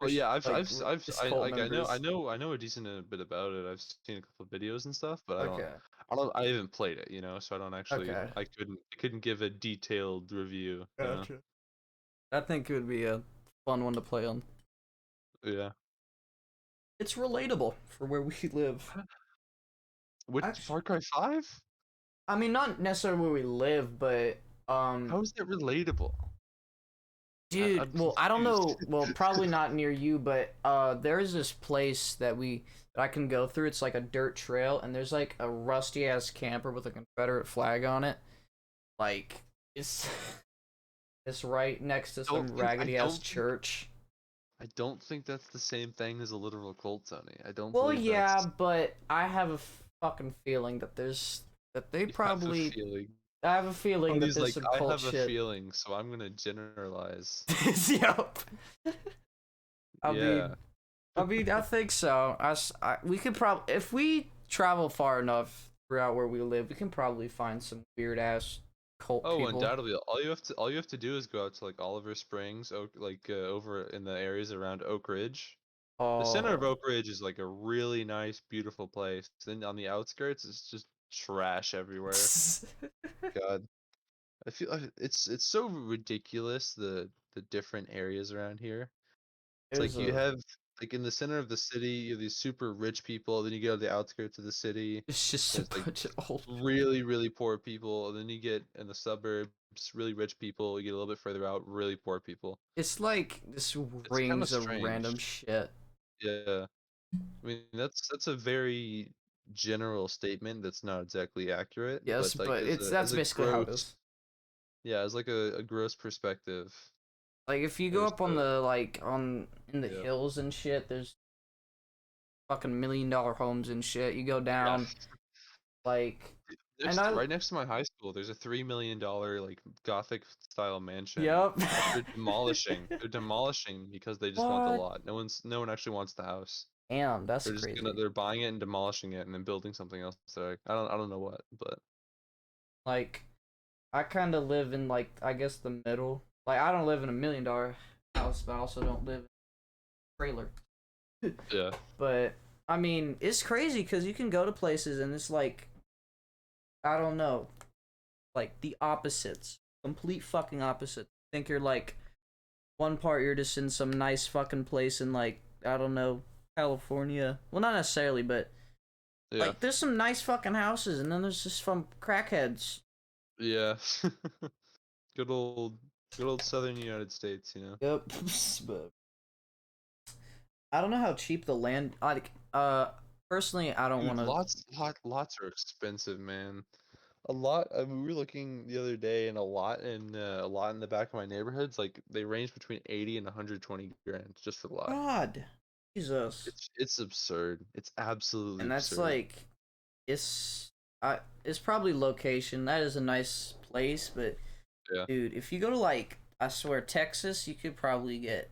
Well, yeah, this cult like members. I know a decent bit about it. I've seen a couple of videos and stuff, but Okay. I haven't played it, you know, so I don't actually, Okay. I couldn't give a detailed review, you know. Gotcha. I think it would be a fun one to play on. Yeah. It's relatable for where we live. Which Actually, Far Cry 5? I mean, not necessarily where we live, but How is that relatable? dude, I'm well, I don't confused. know. Well, probably not near you, but there is this place that I can go through. It's like a dirt trail, and there's like a rusty ass camper with a Confederate flag on it. Like it's it's right next to don't some think raggedy ass church. I don't think that's the same thing as a literal cult, Tony. I don't Well, believe yeah, that's but I have a fucking feeling that they you have a probably. feeling. I have a feeling that Tony's there's like, some I cult have a shit. feeling, so I'm gonna generalize. Yep. I Yeah. mean, I think so. We could probably, if we travel far enough throughout where we live, we can probably find some weird ass cult Oh, people. undoubtedly. All you have to do is go out to like Oliver Springs, over in the areas around Oak Ridge. The center of Oh, Oak Ridge is like a really nice, beautiful place. Then on the outskirts, it's just trash everywhere. God, I feel it's so ridiculous the different areas around here. It's there's like you a. have like in the center of the city, you have these super rich people. Then you go to the outskirts of the city, It's just a there's like bunch of old. really, really poor people. And then you get in the suburbs, really rich people. You get a little bit further out, really poor people. It's like this It's kind of rings of strange. random shit. Yeah. I mean, that's a very general statement that's not exactly accurate, Yes, but like but it's as that's a basically how it gross, is. yeah, as like a gross perspective, Like if you go there's up on the the like on in the yeah. hills and shit, there's fucking $1 million homes and shit. You go Yeah. down like, and There's I right next to my high school, there's a $3 million like Gothic style mansion yep. that they're demolishing. They're demolishing because they just want the What? lot. No one actually wants the house. Damn, that's crazy. They're buying it and demolishing it and then building something else there. I don't know what, but Like, I kind of live in like I guess the middle. Like, I don't live in $1 million house, but I also don't live in a trailer. yeah. But I mean, it's crazy because you can go to places and it's like I don't know, like the opposites, complete fucking opposite. Think you're like one part you're just in some nice fucking place in like I don't know California. Well, not necessarily, but Yeah. like there's some nice fucking houses, and then there's just some crackheads. Yeah. Good old good old Southern United States, you know. Yep. But I don't know how cheap the land. Like, personally, I don't Dude, want to. lots are expensive, man. A lot. I mean, we were looking the other day, and a lot in the back of my neighborhoods, like they range between 80 and 120 grand just for the lot. God, Jesus, It's absurd. It's absolutely and that's absurd. like, it's, it's probably location. That is a nice place, but Yeah, dude, if you go to like, I swear, Texas, you could probably get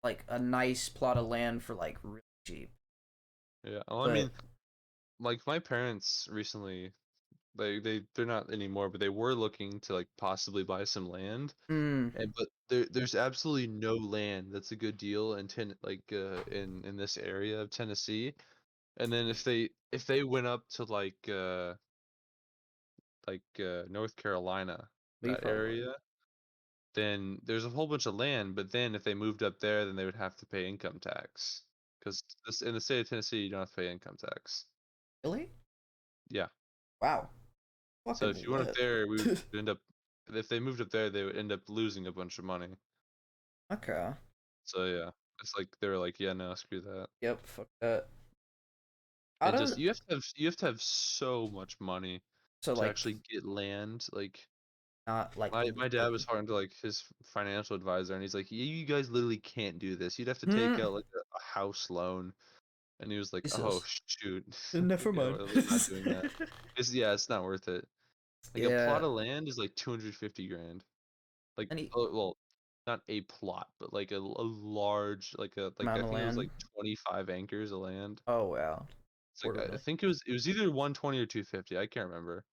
like a nice plot of land for like really cheap. yeah. Well, I But mean, like my parents recently, they're not anymore, but they were looking to like possibly buy some land, mm, and but there's absolutely no land that's a good deal in this area of Tennessee. And then if they went up to North Carolina, we that fuck with. area, then there's a whole bunch of land, but then if they moved up there, then they would have to pay income tax. Because in the state of Tennessee, you don't have to pay income tax. Really? Yeah. Wow. So Fucking if you went up lit. there, we would end up. If they moved up there, they would end up losing a bunch of money. Okay. So yeah, it's like they were like, yeah, no, screw that. Yep. Fuck that. I And just don't. you have to have so much money So to like, actually get land. Like not like my dad was legally. talking to like his financial advisor, and he's like, you guys literally can't do this. You'd have to take Hmm. out like a house loan. And he was like, oh Jesus. shoot, Never yeah, mind. we're not doing that. It's not worth it. Like a Yeah. plot of land is like 250 grand. Like, Any well, not a plot, but like a large, like I amount of think it was land. like 25 acres of land. Oh wow. It's like Quarter I million. think it was either 120 or 250. I can't remember,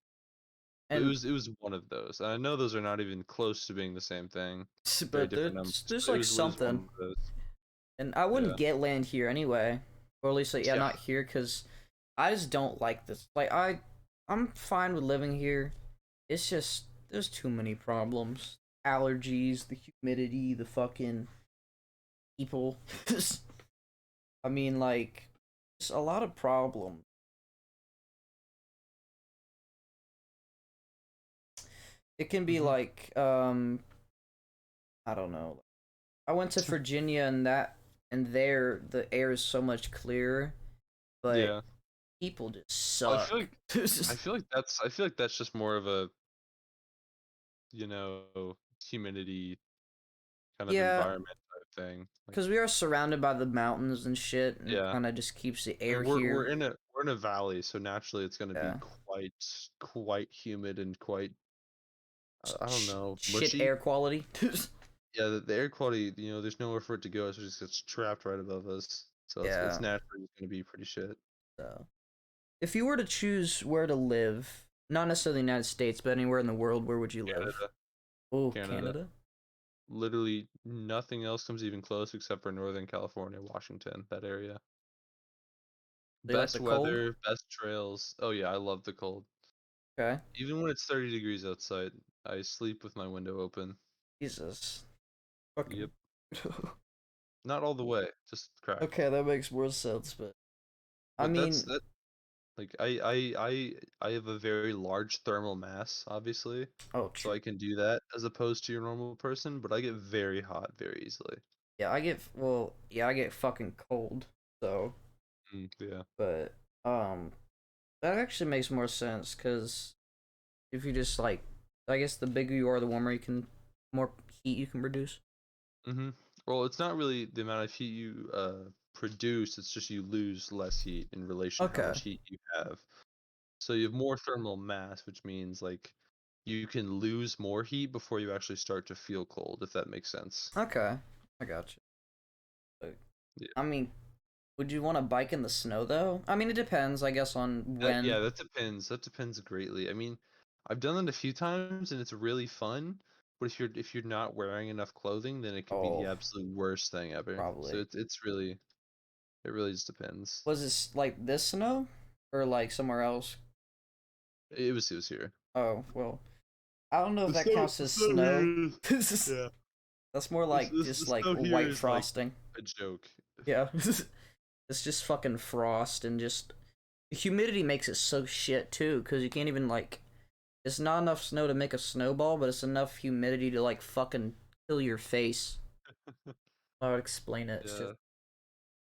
but And it was one of those. And I know those are not even close to being the same thing. Very but different numbers, there's but like it was one something. of those. And I wouldn't Yeah. get land here anyway, or at least like, yeah, Yeah. not here, because I just don't like this. Like I'm fine with living here. It's just there's too many problems. Allergies, the humidity, the fucking people. I mean, like, it's a lot of problems. It can be Hmm. like, I don't know. I went to Virginia and there the air is so much clearer, but Yeah. people just I feel suck. like I feel like that's just more of a, humidity kind of Yeah, environment type thing. Like, because we are surrounded by the mountains and shit, and it yeah, kind of just keeps the and air here. we're in a valley, so naturally it's gonna be Yeah, quite humid and quite I don't know, shit mushy. air quality. Yeah, the air quality, there's nowhere for it to go, so it just gets trapped right above us. So it's Yeah. naturally gonna be pretty shit. So, if you were to choose where to live, not necessarily the United States, but anywhere in the world, where would you live? Canada, Oh, Canada. Canada. Literally nothing else comes even close except for Northern California, Washington, that area. Do you like the Best cold? weather, best trails. Oh yeah, I love the cold. Okay. Even when it's 30 degrees outside, I sleep with my window open. Jesus. Fucking. Yep. Not all the way, just cracked. Okay, that makes more sense, but I But mean, that like I have a very large thermal mass, obviously. oh, So true. I can do that as opposed to your normal person, but I get very hot very easily. Yeah, I get fucking cold. So, Yeah. but that actually makes more sense because if you just like, I guess the bigger you are, the warmer you can, more heat you can produce. Mhm. Well, it's not really the amount of heat you produce, it's just you lose less heat in relation to how Okay. much heat you have. So you have more thermal mass, which means like you can lose more heat before you actually start to feel cold, if that makes sense. Okay. I got you. But, Yeah. I mean, would you want to bike in the snow though? I mean, it depends, I guess, on Yeah, when. that depends. That depends greatly. I mean, I've done that a few times and it's really fun, but if you're not wearing enough clothing, then it can be the Oh, absolute worst thing ever. So probably. it really just depends. Was this like this snow, or like somewhere else? It was here. Oh well, I don't know if that counts The as snow snow. here is yeah. That's more like just The like snow here white is like frosting. a joke. Yeah, it's just fucking frost and just the humidity makes it so shit too, because you can't even like. It's not enough snow to make a snowball, but it's enough humidity to like fucking kill your face. I would explain it. It's just Yeah.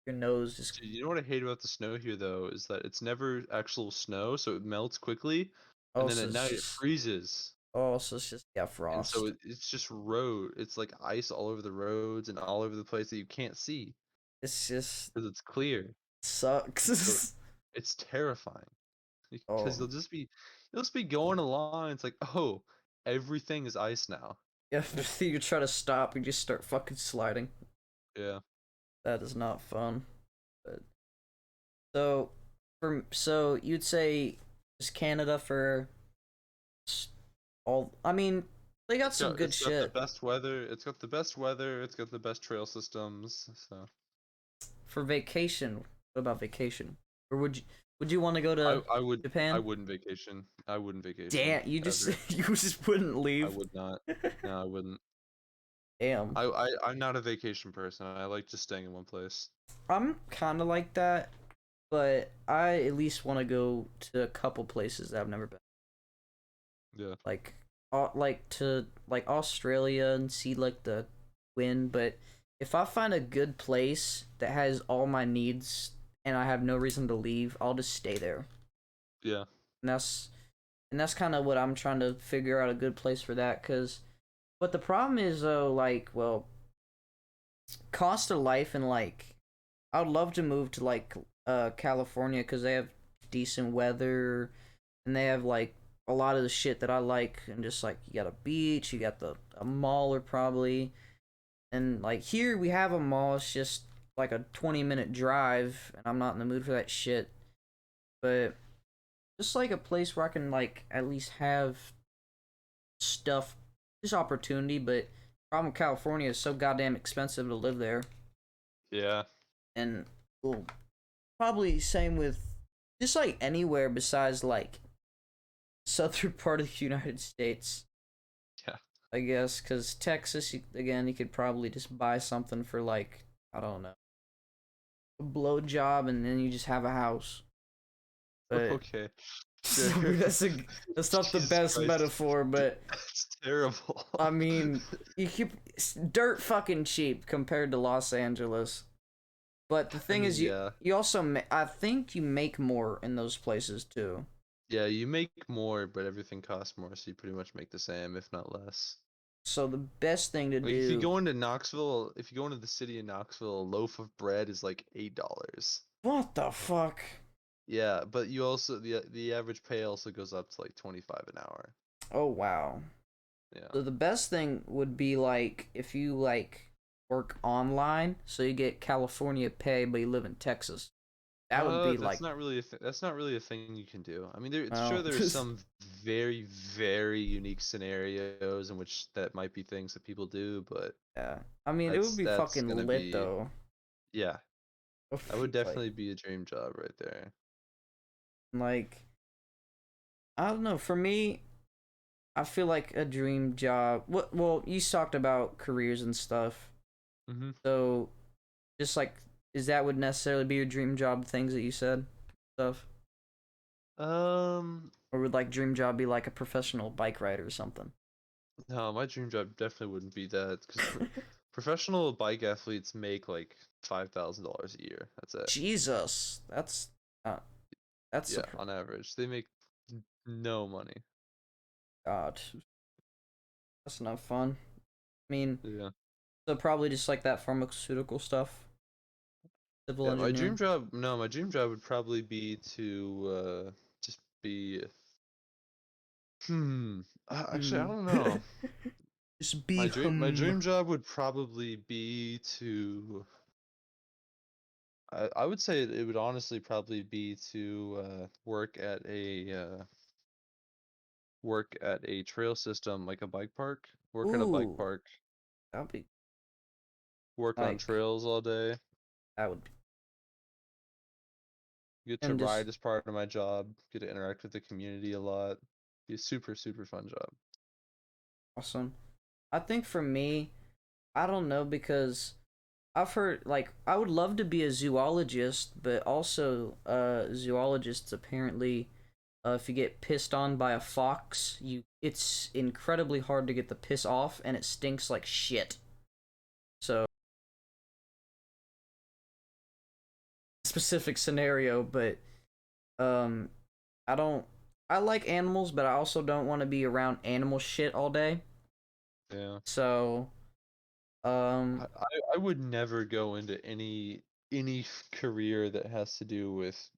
your nose just. Dude, you know what I hate about the snow here though is that it's never actual snow, so it melts quickly, and Oh, then so at it's night it just. freezes. Oh, so it's just yeah, And so frost. it's just road. It's like ice all over the roads and all over the place that you can't see It's just because it's clear. So sucks. it's terrifying because Oh, you'll just be going along. It's like, oh, everything is ice now. yeah. If you try to stop, you just start fucking sliding. Yeah. That is not fun. But so, so you'd say just Canada for all. I mean, they got some good It's got the shit best weather. It's got the best weather. It's got the best trail systems. So for vacation. What about vacation? Or would you want to go to I Japan? wouldn't vacation. I wouldn't vacation Damn, you just ever. you just wouldn't I leave. would not. No, I wouldn't. Damn, I'm not a vacation person. I like just staying in one place. I'm kind of like that. but I at least want to go to a couple places that I've never been. Yeah. Like, like to like Australia and see like the wind. But if I find a good place that has all my needs and I have no reason to leave, I'll just stay there. Yeah. And that's kind of what I'm trying to figure out a good place for that. Cause, but the problem is though, like, well, cost of life and like, I would love to move to like California because they have decent weather and they have like a lot of the shit that I like, and just like you got a beach, you got the a mall or probably, and like here we have a mall. It's just like a 20-minute drive, and I'm not in the mood for that shit. But just like a place where I can like at least have stuff, just opportunity. But problem with California is so goddamn expensive to live there, Yeah. and well, probably same with just like anywhere besides like southern part of the United States. Yeah. I guess because Texas, again, you could probably just buy something for like I don't know a blow job, and then you just have a house. But Okay. I Sure. mean, that's not the Jesus best Christ. metaphor, but That's terrible. I mean, you keep it's dirt fucking cheap compared to Los Angeles. But the I thing mean, is, you yeah. you also I think you make more in those places too. Yeah, you make more, but everything costs more, so you pretty much make the same, if not less. So the best thing to Like if you do. go into Knoxville, if you go into the city of Knoxville, a loaf of bread is like $8. What the fuck? Yeah, but you also the average pay also goes up to like 25 an hour. Oh wow. Yeah. So the best thing would be like if you like work online, so you get California pay, but you live in Texas. That would be That's like, not really that's not really a thing you can do. I mean, sure well, there's some very, very unique scenarios in which that might be things that people do, but yeah. I mean, it would be that's fucking gonna lit be, though. yeah, that would Like, definitely be a dream job right there. like I don't know. For me, I feel like a dream job. What? Well, you talked about careers and stuff. Mm-hmm. So, just like, is that would necessarily be your dream job? Things that you said, stuff, Um, or would like dream job be like a professional bike rider or something? no, my dream job definitely wouldn't be that because professional bike athletes make like $5,000 a year. That's it. Jesus, uh, that's Yeah, on average, they make no money. God, that's not fun. I mean, Yeah. so probably just like that pharmaceutical stuff, civil Yeah, my dream engineering. job, no, my dream job would probably be to just be, actually, I Hmm. don't know. Just be My dream job would probably be to, I would say it would honestly probably be to work at a trail system like a bike park, work at a bike Ooh, park, that'd be work on like trails all day, that would be, get to and just ride as part of my job, get to interact with the community a lot. Be a super, super fun job. awesome. I think for me, I don't know because I've heard like I would love to be a zoologist, but also zoologists apparently if you get pissed on by a fox, you it's incredibly hard to get the piss off and it stinks like shit. So specific scenario, but um I don't I like animals, but I also don't want to be around animal shit all day. Yeah. So um I would never go into any career that has to do with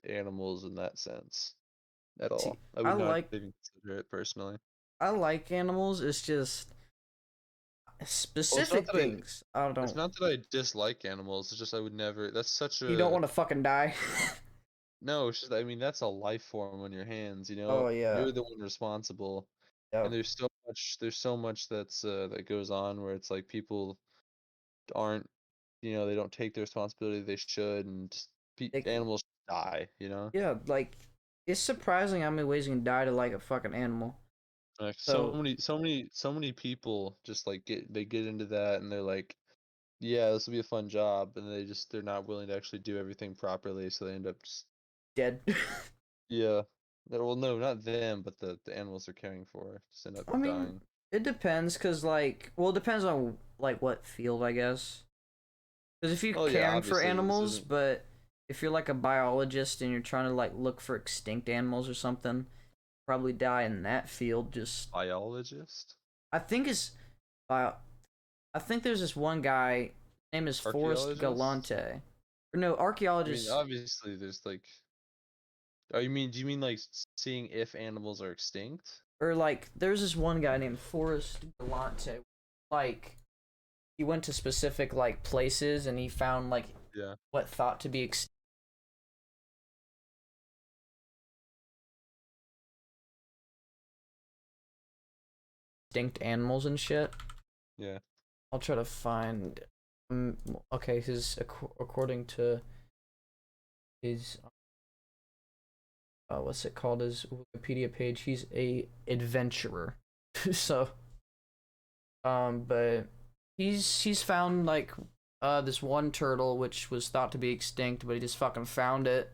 animals in that sense at see, all. I I would not like even consider it personally. I like animals. It's just Well, specific things. I it's don't. not that I dislike animals. It's just I would never. That's such You don't a want to fucking die. no. It's just I mean that's a life form on your hands. You Oh know, yeah. you're the one responsible, and Yep. there's so much that's that goes on where it's like people aren't, they don't take the responsibility they should, and just Like, animals die. You know. yeah, like it's surprising how many ways you can die to like a fucking animal. Like So so many people just like get into that and they're like yeah, this will be a fun job, and they're not willing to actually do everything properly, so they end up just Dead. yeah. Well, no, not them, but the animals they're caring for just end up I mean, dying. it depends, cause like, well, it depends on like what field, I guess. Because if you're Oh yeah, caring for obviously this animals, isn't but if you're like a biologist and you're trying to like look for extinct animals or something, probably die in that field. Just biologist, I think it's bio. I think there's this one guy. Name is Forrest archaeologist. Galante. Or no, I mean, archaeologist. obviously there's like. Oh, you mean? Do you mean like seeing if animals are extinct? Or like there's this one guy named Forrest Galante. Like he went to specific like places and he found like Yeah. what thought to be extinct animals and shit. Yeah. I'll try to find. Um, okay, his according to his what's it called? His Wikipedia page. He's a adventurer. So but he's found like this one turtle which was thought to be extinct, but he just fucking found it.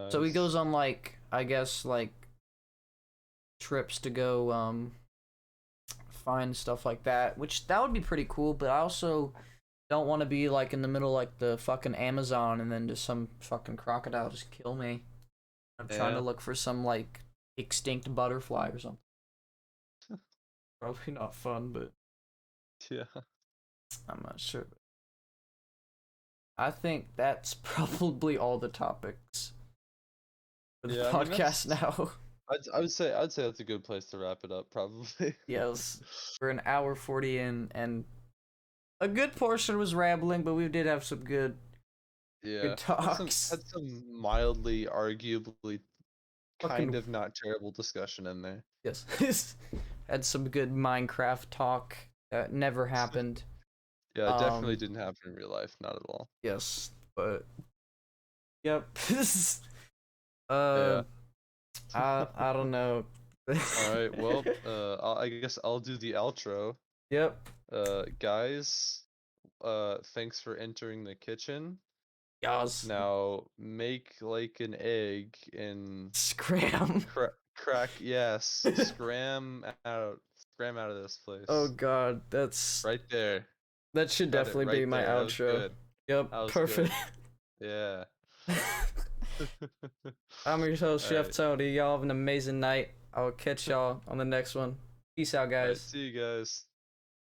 So he goes Nice. on like I guess like trips to go find stuff like that, which that would be pretty cool. But I also don't want to be like in the middle like the fucking Amazon and then just some fucking crocodile just kill me. I'm trying to Yeah. look for some like extinct butterfly or something. Probably not fun, but Yeah. I'm not sure. I think that's probably all the topics for the Yeah. I mean, podcast that's. now. I'd say that's a good place to wrap it up, probably. Yes, we're an hour 40 in, and a good portion was rambling, but we did have some good Yeah. Had some talks. had some mildly, arguably, kind Fucking of not terrible discussion in there. yes, had some good Minecraft talk that never happened. Yeah, it definitely Um, didn't happen in real life, not at all. yes, but yep. uh, Yeah. I don't know. All right. Well, I guess I'll do the outro. Yep. Guys, thanks for entering the kitchen. Yas. Now make like an egg and Scram. yes, scram out of this Oh place. god, that's Right there. that should Got it definitely be right my there. That was outro. good. Yep, That was perfect. good. Yeah. I'm your host, All Chef right. Tony. Y'all have an amazing night. I'll catch y'all on the next one. Peace out, All right. guys. See you guys.